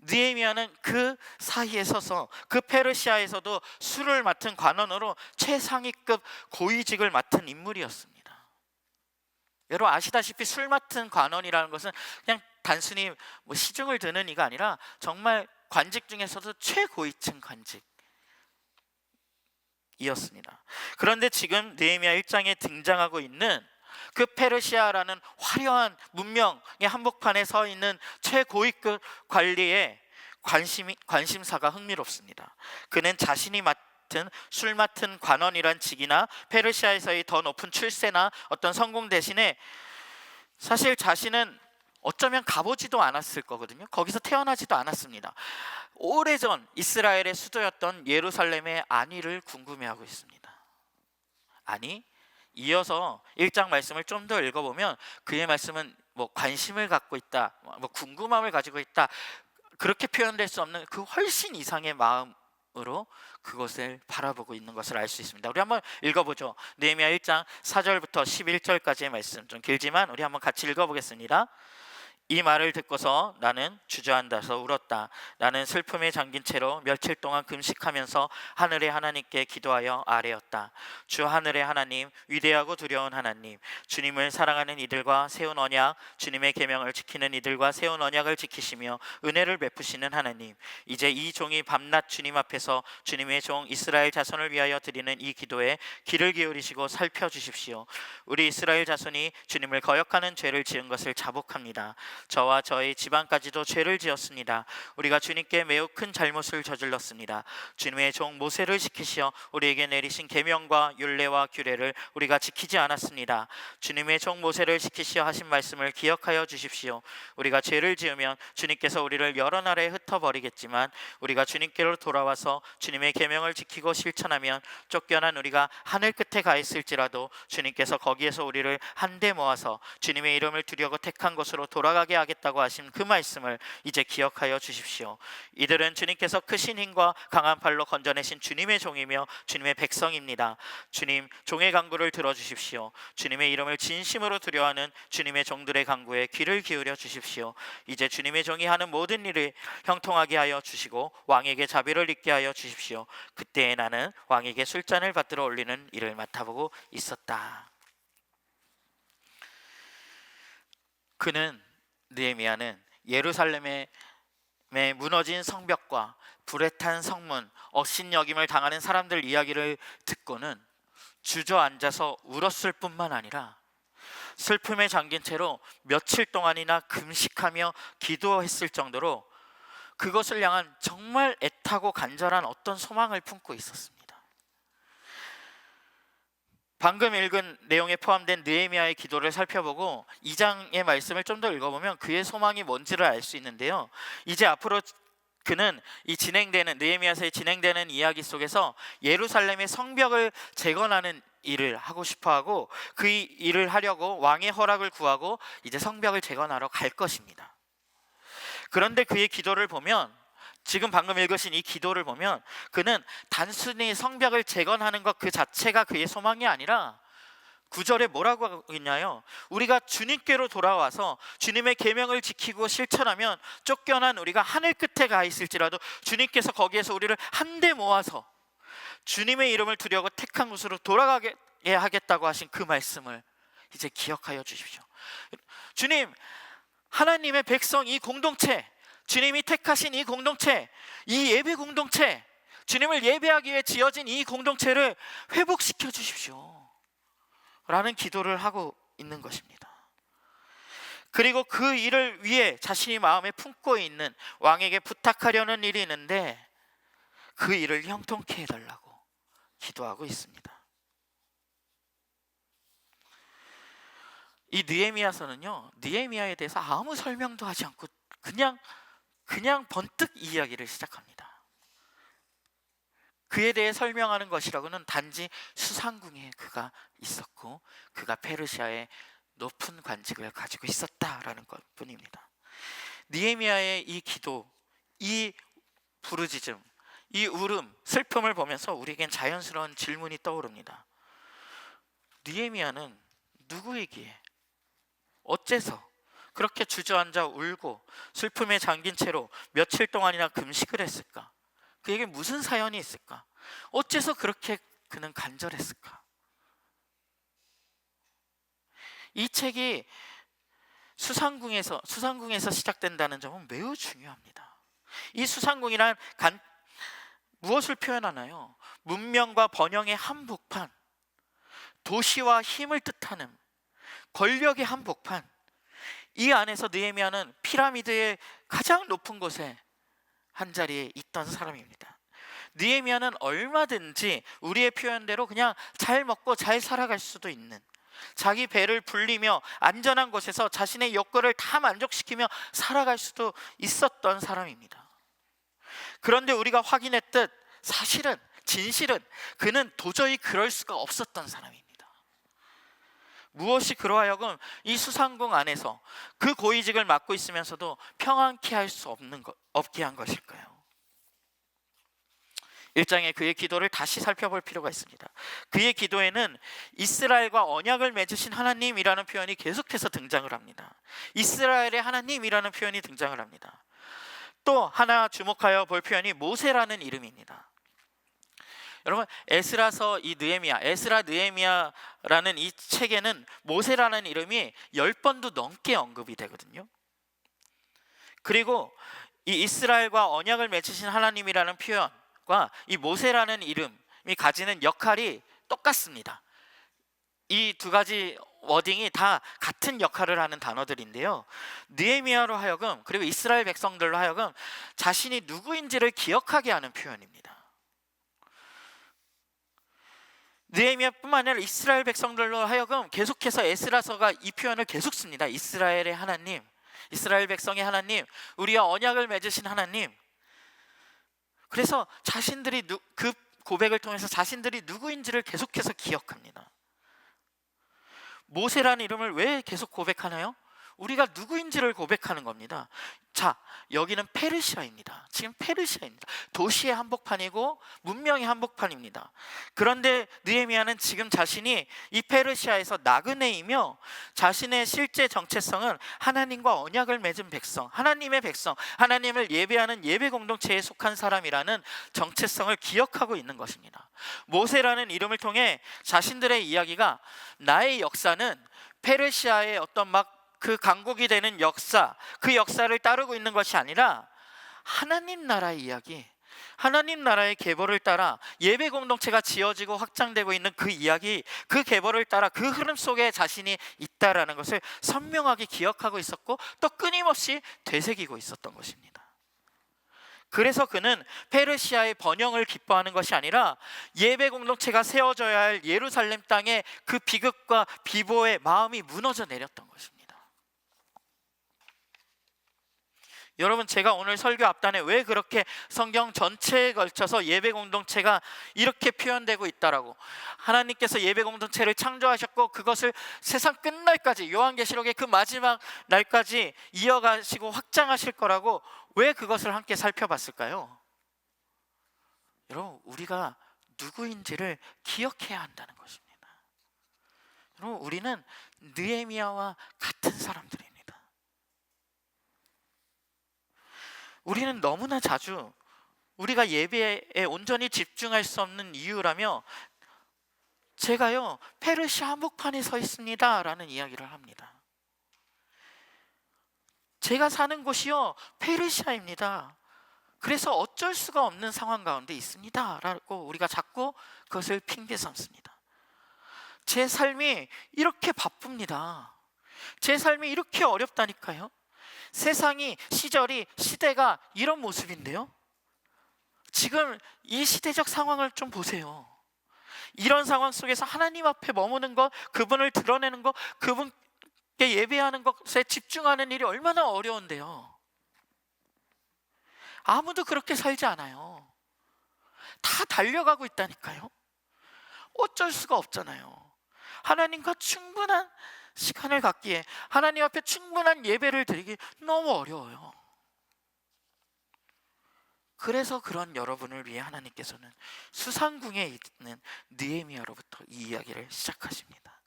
느헤미야는 그 사이에 서서 그 페르시아에서도 술을 맡은 관원으로 최상위급 고위직을 맡은 인물이었습니다. 여러분 아시다시피 술 맡은 관원이라는 것은 그냥 단순히 뭐 시중을 드는 이가 아니라 정말 관직 중에서도 최고위층 관직이었습니다. 그런데 지금 느헤미야 1장에 등장하고 있는 그 페르시아라는 화려한 문명의 한복판에 서 있는 최고위급 관리의 관심사가 흥미롭습니다. 그는 자신이 맡은 술 맡은 관원이란 직이나 페르시아에서의 더 높은 출세나 어떤 성공 대신에 사실 자신은 어쩌면 가보지도 않았을 거거든요. 거기서 태어나지도 않았습니다. 오래전 이스라엘의 수도였던 예루살렘의 안위를 궁금해하고 있습니다. 아니, 이어서 1장 말씀을 좀 더 읽어보면 그의 말씀은 뭐 관심을 갖고 있다, 뭐 궁금함을 가지고 있다, 그렇게 표현될 수 없는 그 훨씬 이상의 마음으로 그것을 바라보고 있는 것을 알 수 있습니다. 우리 한번 읽어보죠. 느헤미야 1장 4절부터 11절까지의 말씀, 좀 길지만 우리 한번 같이 읽어보겠습니다. 이 말을 듣고서 나는 주저앉아서 울었다. 나는 슬픔에 잠긴 채로 며칠 동안 금식하면서 하늘의 하나님께 기도하여 아뢰었다. 주 하늘의 하나님, 위대하고 두려운 하나님, 주님을 사랑하는 이들과 세운 언약, 주님의 계명을 지키는 이들과 세운 언약을 지키시며 은혜를 베푸시는 하나님, 이제 이 종이 밤낮 주님 앞에서 주님의 종 이스라엘 자손을 위하여 드리는 이 기도에 귀를 기울이시고 살펴주십시오. 우리 이스라엘 자손이 주님을 거역하는 죄를 지은 것을 자복합니다. 저와 저희 집안까지도 죄를 지었습니다. 우리가 주님께 매우 큰 잘못을 저질렀습니다. 주님의 종 모세를 지키시어 우리에게 내리신 계명과 율례와 규례를 우리가 지키지 않았습니다. 주님의 종 모세를 지키시어 하신 말씀을 기억하여 주십시오. 우리가 죄를 지으면 주님께서 우리를 여러 나라에 흩어버리겠지만 우리가 주님께로 돌아와서 주님의 계명을 지키고 실천하면 쫓겨난 우리가 하늘 끝에 가 있을지라도 주님께서 거기에서 우리를 한데 모아서 주님의 이름을 두려고 택한 곳으로 돌아가게 하겠다고 하신 그 말씀을 이제 기억하여 주십시오. 이들은 주님께서 크신 힘과 강한 팔로 건져내신 주님의 종이며 주님의 백성입니다. 주님, 종의 간구를 들어주십시오. 주님의 이름을 진심으로 두려워하는 주님의 종들의 간구에 귀를 기울여 주십시오. 이제 주님의 종이 하는 모든 일을 형통하게 하여 주시고 왕에게 자비를 있게 하여 주십시오. 그때에 나는 왕에게 술잔을 받들어 올리는 일을 맡아보고 있었다. 느헤미야는 예루살렘의 무너진 성벽과 불에 탄 성문, 업신여김을 당하는 사람들 이야기를 듣고는 주저앉아서 울었을 뿐만 아니라 슬픔에 잠긴 채로 며칠 동안이나 금식하며 기도했을 정도로 그것을 향한 정말 애타고 간절한 어떤 소망을 품고 있었습니다. 방금 읽은 내용에 포함된 느헤미야의 기도를 살펴보고 2장의 말씀을 좀 더 읽어보면 그의 소망이 뭔지를 알 수 있는데요. 이제 앞으로 그는 이 느헤미야서에 진행되는 이야기 속에서 예루살렘의 성벽을 재건하는 일을 하고 싶어하고 그 일을 하려고 왕의 허락을 구하고 이제 성벽을 재건하러 갈 것입니다. 그런데 그의 기도를 보면, 지금 방금 읽으신 이 기도를 보면 그는 단순히 성벽을 재건하는 것 그 자체가 그의 소망이 아니라 9절에 뭐라고 하고 있냐요? 우리가 주님께로 돌아와서 주님의 계명을 지키고 실천하면 쫓겨난 우리가 하늘 끝에 가 있을지라도 주님께서 거기에서 우리를 한데 모아서 주님의 이름을 두려고 택한 곳으로 돌아가게 하겠다고 하신 그 말씀을 이제 기억하여 주십시오. 주님, 하나님의 백성 이 공동체, 주님이 택하신 이 공동체, 이 예배 공동체, 주님을 예배하기 위해 지어진 이 공동체를 회복시켜 주십시오 라는 기도를 하고 있는 것입니다. 그리고 그 일을 위해 자신이 마음에 품고 있는 왕에게 부탁하려는 일이 있는데 그 일을 형통케 해달라고 기도하고 있습니다. 이 느헤미야서는요, 느헤미야에 대해서 아무 설명도 하지 않고 그냥 번뜩 이 이야기를 시작합니다. 그에 대해 설명하는 것이라고는 단지 수상궁에 그가 있었고 그가 페르시아의 높은 관직을 가지고 있었다라는 것뿐입니다. 느헤미야의 이 기도, 이 부르짖음, 이 울음, 슬픔을 보면서 우리에겐 자연스러운 질문이 떠오릅니다. 느헤미야는 누구이기에, 어째서 그렇게 주저앉아 울고 슬픔에 잠긴 채로 며칠 동안이나 금식을 했을까? 그에게 무슨 사연이 있을까? 어째서 그렇게 그는 간절했을까? 이 책이 수상궁에서 시작된다는 점은 매우 중요합니다. 이 수상궁이란 무엇을 표현하나요? 문명과 번영의 한복판, 도시와 힘을 뜻하는 권력의 한복판. 이 안에서 느헤미야는 피라미드의 가장 높은 곳에 한 자리에 있던 사람입니다. 느헤미야는 얼마든지 우리의 표현대로 그냥 잘 먹고 잘 살아갈 수도 있는, 자기 배를 불리며 안전한 곳에서 자신의 욕구를 다 만족시키며 살아갈 수도 있었던 사람입니다. 그런데 우리가 확인했듯 사실은, 진실은 그는 도저히 그럴 수가 없었던 사람입니다. 무엇이 그러하여금 이 수상궁 안에서 그 고위직을 맡고 있으면서도 평안케 할 수 없게 한 것일까요? 1장에 그의 기도를 다시 살펴볼 필요가 있습니다. 그의 기도에는 이스라엘과 언약을 맺으신 하나님이라는 표현이 계속해서 등장을 합니다. 이스라엘의 하나님이라는 표현이 등장을 합니다. 또 하나 주목하여 볼 표현이 모세라는 이름입니다. 여러분, 에스라서 이 느헤미야, 에스라 느헤미야라는 이 책에는 모세라는 이름이 10번도 넘게 언급이 되거든요. 그리고 이 이스라엘과 언약을 맺으신 하나님이라는 표현과 이 모세라는 이름이 가지는 역할이 똑같습니다. 이 두 가지 워딩이 다 같은 역할을 하는 단어들인데요, 느헤미야로 하여금, 그리고 이스라엘 백성들로 하여금 자신이 누구인지를 기억하게 하는 표현입니다. 느헤미야뿐만 아니라 이스라엘 백성들로 하여금 계속해서 에스라서가 이 표현을 계속 씁니다. 이스라엘의 하나님, 이스라엘 백성의 하나님, 우리와 언약을 맺으신 하나님. 그래서 자신들이 그 고백을 통해서 자신들이 누구인지를 계속해서 기억합니다. 모세라는 이름을 왜 계속 고백하나요? 우리가 누구인지를 고백하는 겁니다. 자, 여기는 페르시아입니다. 지금 페르시아입니다. 도시의 한복판이고 문명의 한복판입니다. 그런데 느헤미야는 지금 자신이 이 페르시아에서 나그네이며 자신의 실제 정체성은 하나님과 언약을 맺은 백성, 하나님의 백성, 하나님을 예배하는 예배 공동체에 속한 사람이라는 정체성을 기억하고 있는 것입니다. 모세라는 이름을 통해 자신들의 이야기가, 나의 역사는 페르시아의 어떤 그 강국이 되는 역사, 그 역사를 따르고 있는 것이 아니라 하나님 나라의 이야기, 하나님 나라의 계보를 따라 예배 공동체가 지어지고 확장되고 있는 그 이야기, 그 계보를 따라 그 흐름 속에 자신이 있다라는 것을 선명하게 기억하고 있었고 또 끊임없이 되새기고 있었던 것입니다. 그래서 그는 페르시아의 번영을 기뻐하는 것이 아니라 예배 공동체가 세워져야 할 예루살렘 땅의 그 비극과 비보의 마음이 무너져 내렸던 것입니다. 여러분, 제가 오늘 설교 앞단에 왜 그렇게 성경 전체에 걸쳐서 예배 공동체가 이렇게 표현되고 있다라고, 하나님께서 예배 공동체를 창조하셨고 그것을 세상 끝날까지, 요한계시록의 그 마지막 날까지 이어가시고 확장하실 거라고 왜 그것을 함께 살펴봤을까요? 여러분, 우리가 누구인지를 기억해야 한다는 것입니다. 여러분, 우리는 느헤미야와 같은 사람들입니다. 우리는 너무나 자주 우리가 예배에 온전히 집중할 수 없는 이유라며 제가요, 페르시아 한복판에 서 있습니다 라는 이야기를 합니다. 제가 사는 곳이요, 페르시아입니다. 그래서 어쩔 수가 없는 상황 가운데 있습니다 라고 우리가 자꾸 그것을 핑계 삼습니다. 제 삶이 이렇게 바쁩니다. 제 삶이 이렇게 어렵다니까요. 세상이, 시절이, 시대가 이런 모습인데요, 지금 이 시대적 상황을 좀 보세요. 이런 상황 속에서 하나님 앞에 머무는 것, 그분을 드러내는 것, 그분께 예배하는 것에 집중하는 일이 얼마나 어려운데요. 아무도 그렇게 살지 않아요. 다 달려가고 있다니까요. 어쩔 수가 없잖아요. 하나님과 충분한 시간을 갖기에, 하나님 앞에 충분한 예배를 드리기 너무 어려워요. 그래서 그런 여러분을 위해 하나님께서는 수상궁에 있는 느헤미야로부터 이 이야기를 시작하십니다.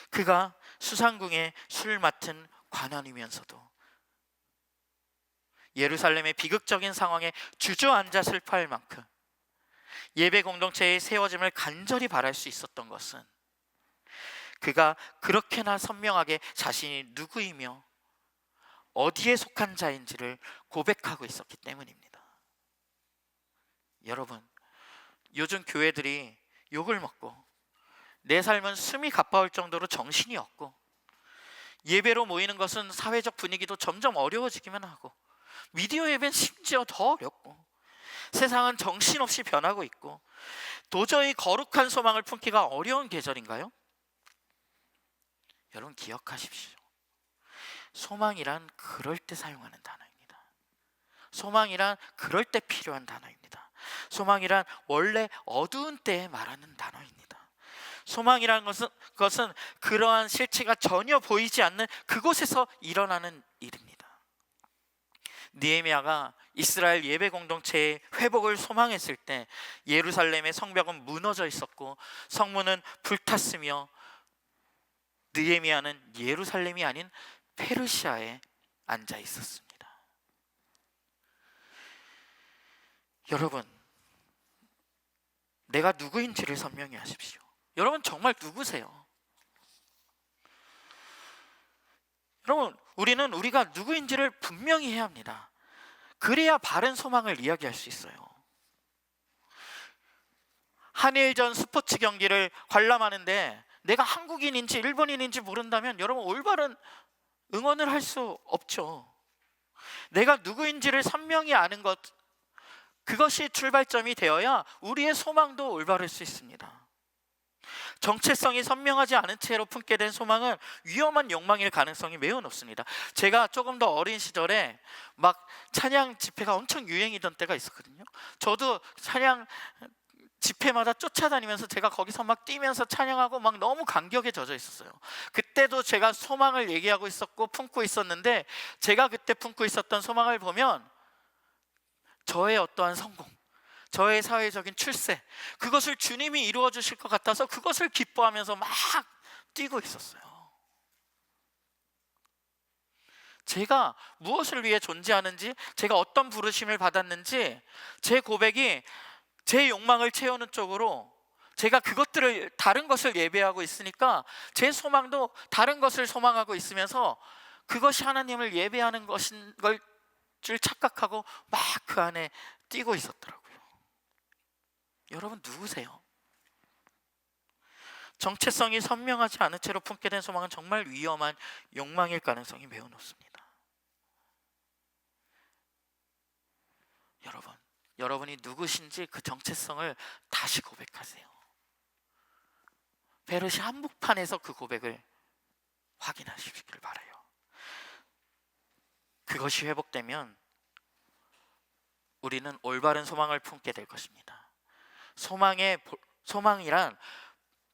그가 수상궁의 술 맡은 관원이면서도 예루살렘의 비극적인 상황에 주저앉아 슬퍼할 만큼 예배 공동체의 세워짐을 간절히 바랄 수 있었던 것은 그가 그렇게나 선명하게 자신이 누구이며 어디에 속한 자인지를 고백하고 있었기 때문입니다. 여러분, 요즘 교회들이 욕을 먹고 내 삶은 숨이 가빠올 정도로 정신이 없고 예배로 모이는 것은 사회적 분위기도 점점 어려워지기만 하고 미디어 예배는 심지어 더 어렵고 세상은 정신없이 변하고 있고 도저히 거룩한 소망을 품기가 어려운 계절인가요? 여러분 기억하십시오. 소망이란 그럴 때 사용하는 단어입니다. 소망이란 그럴 때 필요한 단어입니다. 소망이란 원래 어두운 때에 말하는 단어입니다. 소망이라는 것은 그러한 실체가 전혀 보이지 않는 그곳에서 일어나는 일입니다. 느헤미야가 이스라엘 예배 공동체의 회복을 소망했을 때 예루살렘의 성벽은 무너져 있었고 성문은 불탔으며 느헤미야는 예루살렘이 아닌 페르시아에 앉아 있었습니다. 여러분, 내가 누구인지를 선명히 하십시오. 여러분 정말 누구세요? 여러분, 우리는 우리가 누구인지를 분명히 해야 합니다. 그래야 바른 소망을 이야기할 수 있어요. 한일전 스포츠 경기를 관람하는데 내가 한국인인지 일본인인지 모른다면 여러분 올바른 응원을 할 수 없죠. 내가 누구인지를 선명히 아는 것, 그것이 출발점이 되어야 우리의 소망도 올바를 수 있습니다. 정체성이 선명하지 않은 채로 품게 된 소망은 위험한 욕망일 가능성이 매우 높습니다. 제가 조금 더 어린 시절에 막 찬양 집회가 엄청 유행이던 때가 있었거든요. 저도 찬양 집회마다 쫓아다니면서 제가 거기서 막 뛰면서 찬양하고 막 너무 감격에 젖어 있었어요. 그때도 제가 소망을 얘기하고 있었고 품고 있었는데, 제가 그때 품고 있었던 소망을 보면 저의 어떠한 성공, 저의 사회적인 출세, 그것을 주님이 이루어 주실 것 같아서 그것을 기뻐하면서 막 뛰고 있었어요. 제가 무엇을 위해 존재하는지, 제가 어떤 부르심을 받았는지, 제 고백이 제 욕망을 채우는 쪽으로, 제가 그것들을, 다른 것을 예배하고 있으니까 제 소망도 다른 것을 소망하고 있으면서 그것이 하나님을 예배하는 것인 걸 줄 착각하고 막 그 안에 뛰고 있었더라고요. 여러분 누구세요? 정체성이 선명하지 않은 채로 품게 된 소망은 정말 위험한 욕망일 가능성이 매우 높습니다. 여러분이 누구신지 그 정체성을 다시 고백하세요. 베르시 한복판에서 그 고백을 확인하시길 바라요. 그것이 회복되면 우리는 올바른 소망을 품게 될 것입니다. 소망이란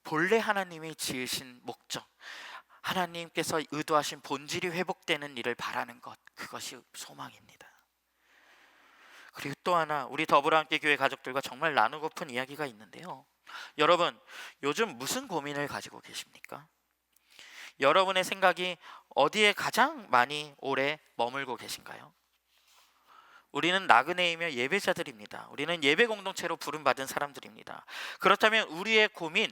본래 하나님이 지으신 목적, 하나님께서 의도하신 본질이 회복되는 일을 바라는 것, 그것이 소망입니다. 그리고 또 하나, 우리 더불어함께 교회 가족들과 정말 나누고픈 이야기가 있는데요. 여러분, 요즘 무슨 고민을 가지고 계십니까? 여러분의 생각이 어디에 가장 많이 오래 머물고 계신가요? 우리는 나그네이며 예배자들입니다. 우리는 예배 공동체로 부름받은 사람들입니다. 그렇다면 우리의 고민,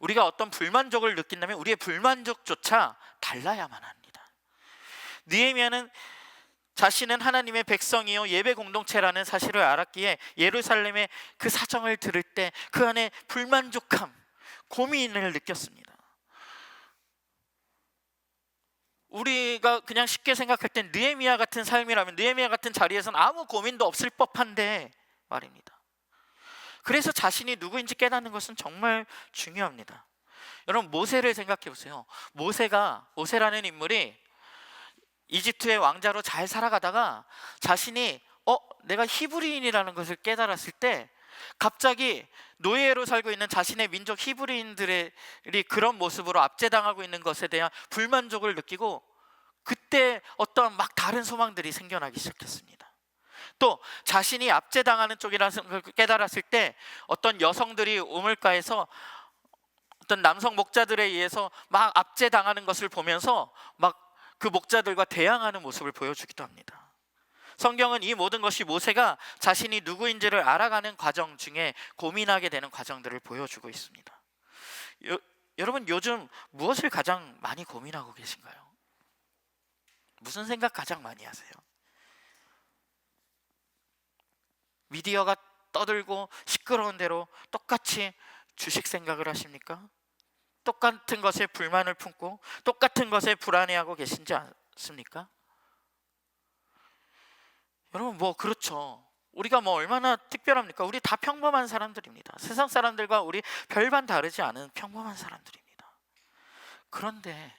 우리가 어떤 불만족을 느낀다면 우리의 불만족조차 달라야만 합니다. 느헤미야는 자신은 하나님의 백성이요 예배 공동체라는 사실을 알았기에 예루살렘의 그 사정을 들을 때 그 안에 불만족함, 고민을 느꼈습니다. 우리가 그냥 쉽게 생각할 땐 느헤미야 같은 삶이라면, 느헤미야 같은 자리에서는 아무 고민도 없을 법한데 말입니다. 그래서 자신이 누구인지 깨닫는 것은 정말 중요합니다. 여러분 모세를 생각해 보세요. 모세라는 인물이 이집트의 왕자로 잘 살아가다가 자신이 내가 히브리인이라는 것을 깨달았을 때 갑자기 노예로 살고 있는 자신의 민족 히브리인들이 그런 모습으로 압제당하고 있는 것에 대한 불만족을 느끼고 그때 어떤 막 다른 소망들이 생겨나기 시작했습니다. 또 자신이 압제당하는 쪽이라는 걸 깨달았을 때 어떤 여성들이 우물가에서 어떤 남성 목자들에 의해서 막 압제당하는 것을 보면서 막 그 목자들과 대항하는 모습을 보여주기도 합니다. 성경은 이 모든 것이 모세가 자신이 누구인지를 알아가는 과정 중에 고민하게 되는 과정들을 보여주고 있습니다. 여러분 요즘 무엇을 가장 많이 고민하고 계신가요? 무슨 생각 가장 많이 하세요? 미디어가 떠들고 시끄러운 대로 똑같이 주식 생각을 하십니까? 똑같은 것에 불만을 품고 똑같은 것에 불안해하고 계신지 않습니까? 여러분 그렇죠. 우리가 얼마나 특별합니까? 우리 다 평범한 사람들입니다. 세상 사람들과 우리 별반 다르지 않은 평범한 사람들입니다. 그런데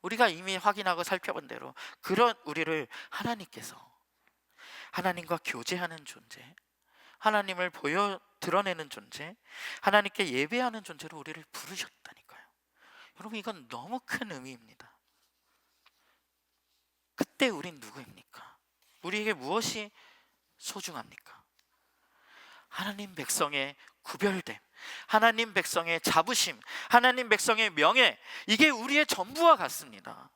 우리가 이미 확인하고 살펴본 대로 그런 우리를 하나님께서 하나님과 교제하는 존재, 하나님을 드러내는 존재, 하나님께 예배하는 존재로 우리를 부르셨다니까요. 여러분 이건 너무 큰 의미입니다. 그때 우린 누구입니까? 우리에게 무엇이 소중합니까? 하나님 백성의 구별됨, 하나님 백성의 자부심, 하나님 백성의 명예, 이게 우리의 전부와 같습니다.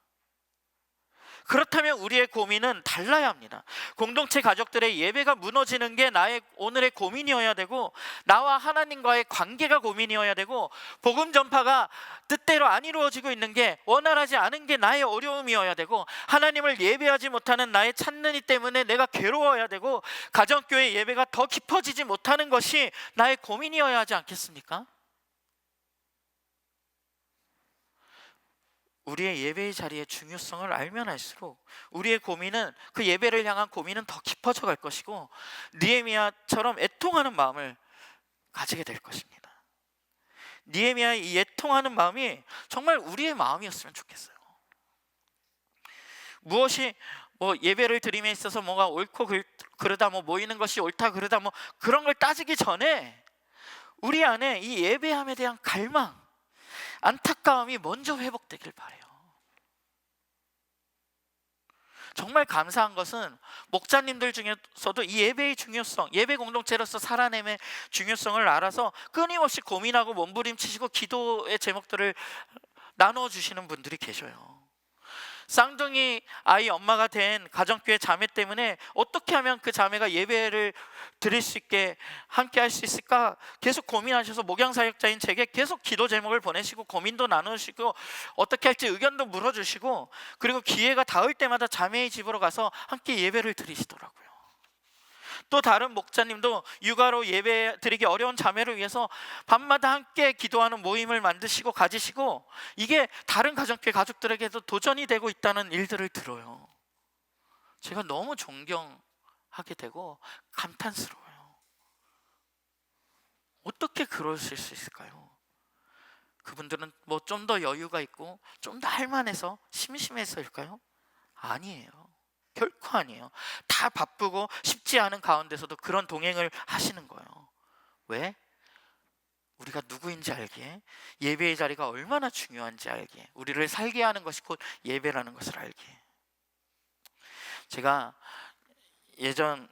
그렇다면 우리의 고민은 달라야 합니다. 공동체 가족들의 예배가 무너지는 게 나의 오늘의 고민이어야 되고, 나와 하나님과의 관계가 고민이어야 되고, 복음 전파가 뜻대로 안 이루어지고 있는 게, 원활하지 않은 게 나의 어려움이어야 되고, 하나님을 예배하지 못하는 나의 찾는 이 때문에 내가 괴로워야 되고, 가정교회 예배가 더 깊어지지 못하는 것이 나의 고민이어야 하지 않겠습니까? 우리의 예배의 자리의 중요성을 알면 알수록 우리의 고민은, 그 예배를 향한 고민은 더 깊어져 갈 것이고, 느헤미야처럼 애통하는 마음을 가지게 될 것입니다. 느헤미야의 이 애통하는 마음이 정말 우리의 마음이었으면 좋겠어요. 무엇이 예배를 드림에 있어서 뭐가 옳고 그르다, 모이는 것이 옳다 그르다, 그런 걸 따지기 전에 우리 안에 이 예배함에 대한 갈망, 안타까움이 먼저 회복되길 바라요. 정말 감사한 것은 목자님들 중에서도 이 예배의 중요성, 예배 공동체로서 살아냄의 중요성을 알아서 끊임없이 고민하고 몸부림치시고 기도의 제목들을 나눠주시는 분들이 계셔요. 쌍둥이 아이 엄마가 된 가정교회 자매 때문에 어떻게 하면 그 자매가 예배를 드릴 수 있게 함께 할 수 있을까 계속 고민하셔서 목양사역자인 제게 계속 기도 제목을 보내시고 고민도 나누시고 어떻게 할지 의견도 물어주시고, 그리고 기회가 닿을 때마다 자매의 집으로 가서 함께 예배를 드리시더라고요. 또 다른 목자님도 육아로 예배 드리기 어려운 자매를 위해서 밤마다 함께 기도하는 모임을 만드시고 가지시고, 이게 다른 가정교회 가족들에게도 도전이 되고 있다는 일들을 들어요. 제가 너무 존경하게 되고 감탄스러워요. 어떻게 그러실 수 있을까요? 그분들은 좀 더 여유가 있고 좀 더 할만해서 심심해서일까요? 아니에요. 결코 아니에요. 다 바쁘고 쉽지 않은 가운데서도 그런 동행을 하시는 거예요. 왜? 우리가 누구인지 알기에, 예배의 자리가 얼마나 중요한지 알기에, 우리를 살게 하는 것이 곧 예배라는 것을 알기에. 제가 예전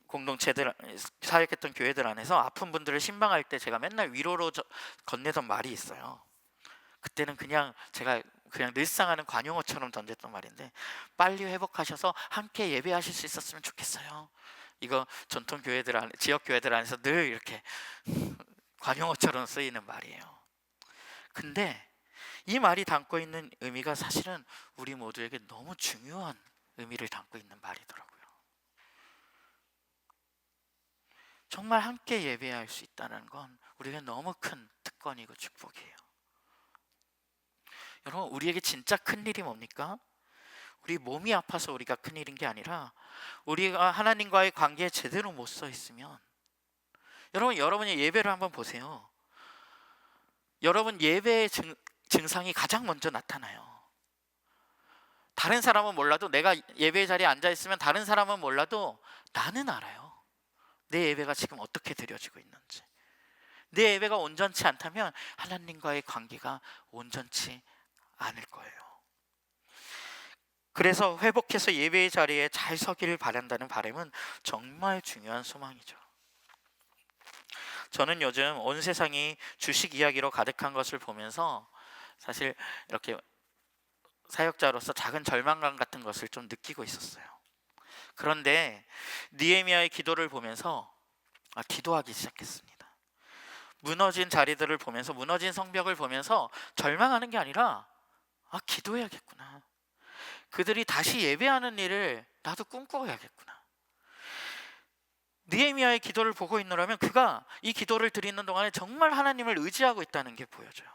공동체들, 사역했던 교회들 안에서 아픈 분들을 신방할 때 제가 맨날 위로로 건네던 말이 있어요. 그때는 제가 늘상 하는 관용어처럼 던졌던 말인데, 빨리 회복하셔서 함께 예배하실 수 있었으면 좋겠어요. 이거 전통 교회들 안에, 지역 교회들 안에서 늘 이렇게 관용어처럼 쓰이는 말이에요. 근데 이 말이 담고 있는 의미가 사실은 우리 모두에게 너무 중요한 의미를 담고 있는 말이더라고요. 정말 함께 예배할 수 있다는 건 우리에게 너무 큰 특권이고 축복이에요. 여러분, 우리에게 진짜 큰 일이 뭡니까? 우리 몸이 아파서 우리가 큰 일인 게 아니라, 우리가 하나님과의 관계에 제대로 못 서 있으면, 여러분이 예배를 한번 보세요. 여러분 예배의 증상이 가장 먼저 나타나요. 다른 사람은 몰라도, 내가 예배 자리에 앉아 있으면 다른 사람은 몰라도 나는 알아요. 내 예배가 지금 어떻게 드려지고 있는지. 내 예배가 온전치 않다면 하나님과의 관계가 온전치 않을 거예요. 그래서 회복해서 예배의 자리에 잘 서기를 바란다는 바람은 정말 중요한 소망이죠. 저는 요즘 온 세상이 주식 이야기로 가득한 것을 보면서 사실 이렇게 사역자로서 작은 절망감 같은 것을 좀 느끼고 있었어요. 그런데 느헤미야의 기도를 보면서 기도하기 시작했습니다. 무너진 자리들을 보면서, 무너진 성벽을 보면서 절망하는 게 아니라 기도해야겠구나. 그들이 다시 예배하는 일을 나도 꿈꿔야겠구나. 느헤미야의 기도를 보고 있노라면 그가 이 기도를 드리는 동안에 정말 하나님을 의지하고 있다는 게 보여져요.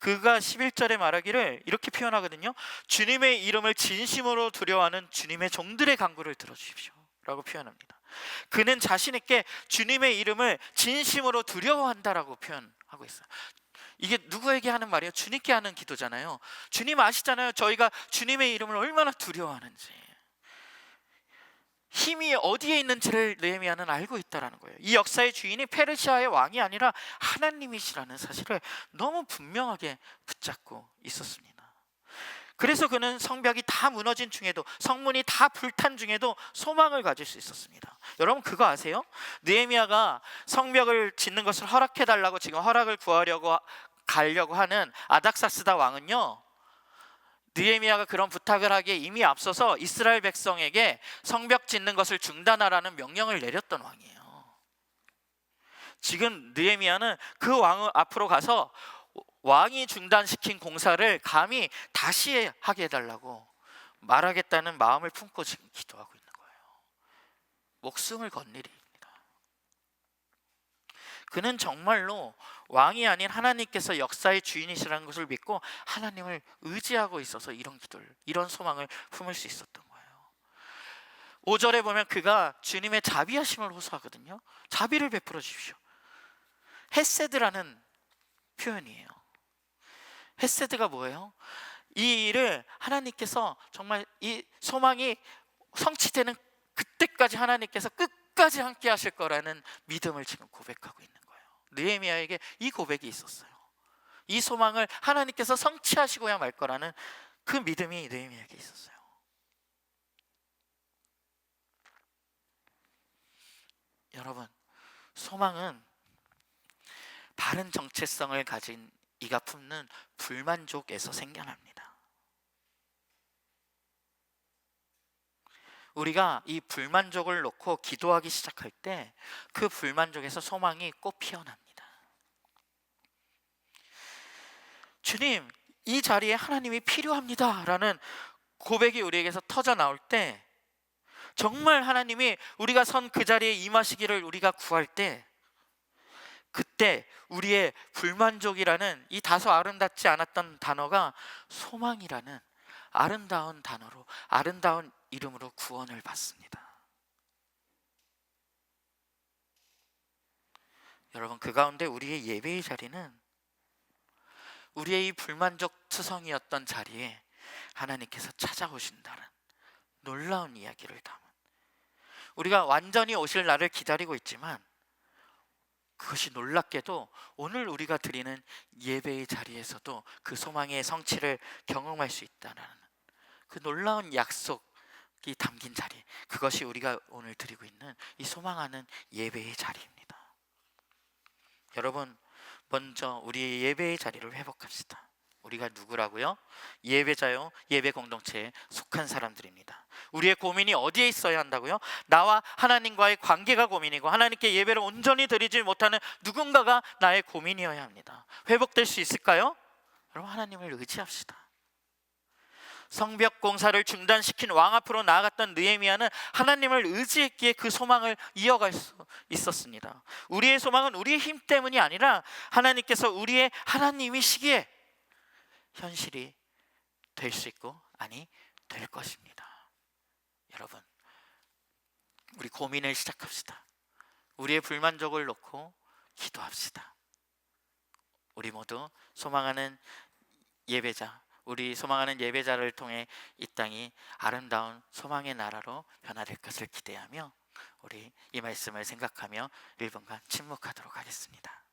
그가 11절에 말하기를 이렇게 표현하거든요. 주님의 이름을 진심으로 두려워하는 주님의 종들의 간구를 들어주십시오 라고 표현합니다. 그는 자신 있게 주님의 이름을 진심으로 두려워한다라고 표현하고 있어요. 이게 누구에게 하는 말이에요? 주님께 하는 기도잖아요. 주님 아시잖아요. 저희가 주님의 이름을 얼마나 두려워하는지, 힘이 어디에 있는지를 느헤미야는 알고 있다는 거예요. 이 역사의 주인이 페르시아의 왕이 아니라 하나님이시라는 사실을 너무 분명하게 붙잡고 있었습니다. 그래서 그는 성벽이 다 무너진 중에도, 성문이 다 불탄 중에도 소망을 가질 수 있었습니다. 여러분 그거 아세요? 느헤미야가 성벽을 짓는 것을 허락해달라고 지금 허락을 구하려고 가려고 하는 아닥사스다 왕은요, 느헤미야가 그런 부탁을 하기에 이미 앞서서 이스라엘 백성에게 성벽 짓는 것을 중단하라는 명령을 내렸던 왕이에요. 지금 느헤미야는 그 왕 앞으로 가서 왕이 중단시킨 공사를 감히 다시 하게 해달라고 말하겠다는 마음을 품고 지금 기도하고 있는 거예요. 목숨을 건 일입니다. 그는 정말로 왕이 아닌 하나님께서 역사의 주인이시라는 것을 믿고 하나님을 의지하고 있어서 이런 기도를, 이런 소망을 품을 수 있었던 거예요. 5절에 보면 그가 주님의 자비하심을 호소하거든요. 자비를 베풀어 주십시오. 헤세드라는 표현이에요. 헤세드가 뭐예요? 이 일을 하나님께서 정말 이 소망이 성취되는 그때까지 하나님께서 끝까지 함께 하실 거라는 믿음을 지금 고백하고 있는 거예요. 느헤미야에게 이 고백이 있었어요. 이 소망을 하나님께서 성취하시고야 말 거라는 그 믿음이 느헤미야에게 있었어요. 여러분, 소망은 바른 정체성을 가진 이가 품는 불만족에서 생겨납니다. 우리가 이 불만족을 놓고 기도하기 시작할 때 그 불만족에서 소망이 꽃 피어납니다. 주님, 이 자리에 하나님이 필요합니다 라는 고백이 우리에게서 터져 나올 때, 정말 하나님이 우리가 선 그 자리에 임하시기를 우리가 구할 때, 그때 우리의 불만족이라는 이 다소 아름답지 않았던 단어가 소망이라는 아름다운 단어로, 아름다운 이름으로 구원을 받습니다. 여러분, 그 가운데 우리의 예배의 자리는 우리의 이 불만족투성이었던 자리에 하나님께서 찾아오신다는 놀라운 이야기를 담은, 우리가 완전히 오실 날을 기다리고 있지만 그것이 놀랍게도 오늘 우리가 드리는 예배의 자리에서도 그 소망의 성취를 경험할 수 있다는 그 놀라운 약속이 담긴 자리, 그것이 우리가 오늘 드리고 있는 이 소망하는 예배의 자리입니다. 여러분, 먼저 우리의 예배의 자리를 회복합시다. 우리가 누구라고요? 예배자요, 예배 공동체에 속한 사람들입니다. 우리의 고민이 어디에 있어야 한다고요? 나와 하나님과의 관계가 고민이고 하나님께 예배를 온전히 드리지 못하는 누군가가 나의 고민이어야 합니다. 회복될 수 있을까요? 여러분, 하나님을 의지합시다. 성벽 공사를 중단시킨 왕 앞으로 나아갔던 느헤미야는 하나님을 의지했기에 그 소망을 이어갈 수 있었습니다. 우리의 소망은 우리의 힘 때문이 아니라 하나님께서 우리의 하나님이시기에 현실이 될 수 있고, 아니, 될 것입니다. 여러분, 우리 고민을 시작합시다. 우리의 불만족을 놓고 기도합시다. 우리 모두 소망하는 예배자, 우리 소망하는 예배자를 통해 이 땅이 아름다운 소망의 나라로 변화될 것을 기대하며 우리 이 말씀을 생각하며 1분간 침묵하도록 하겠습니다.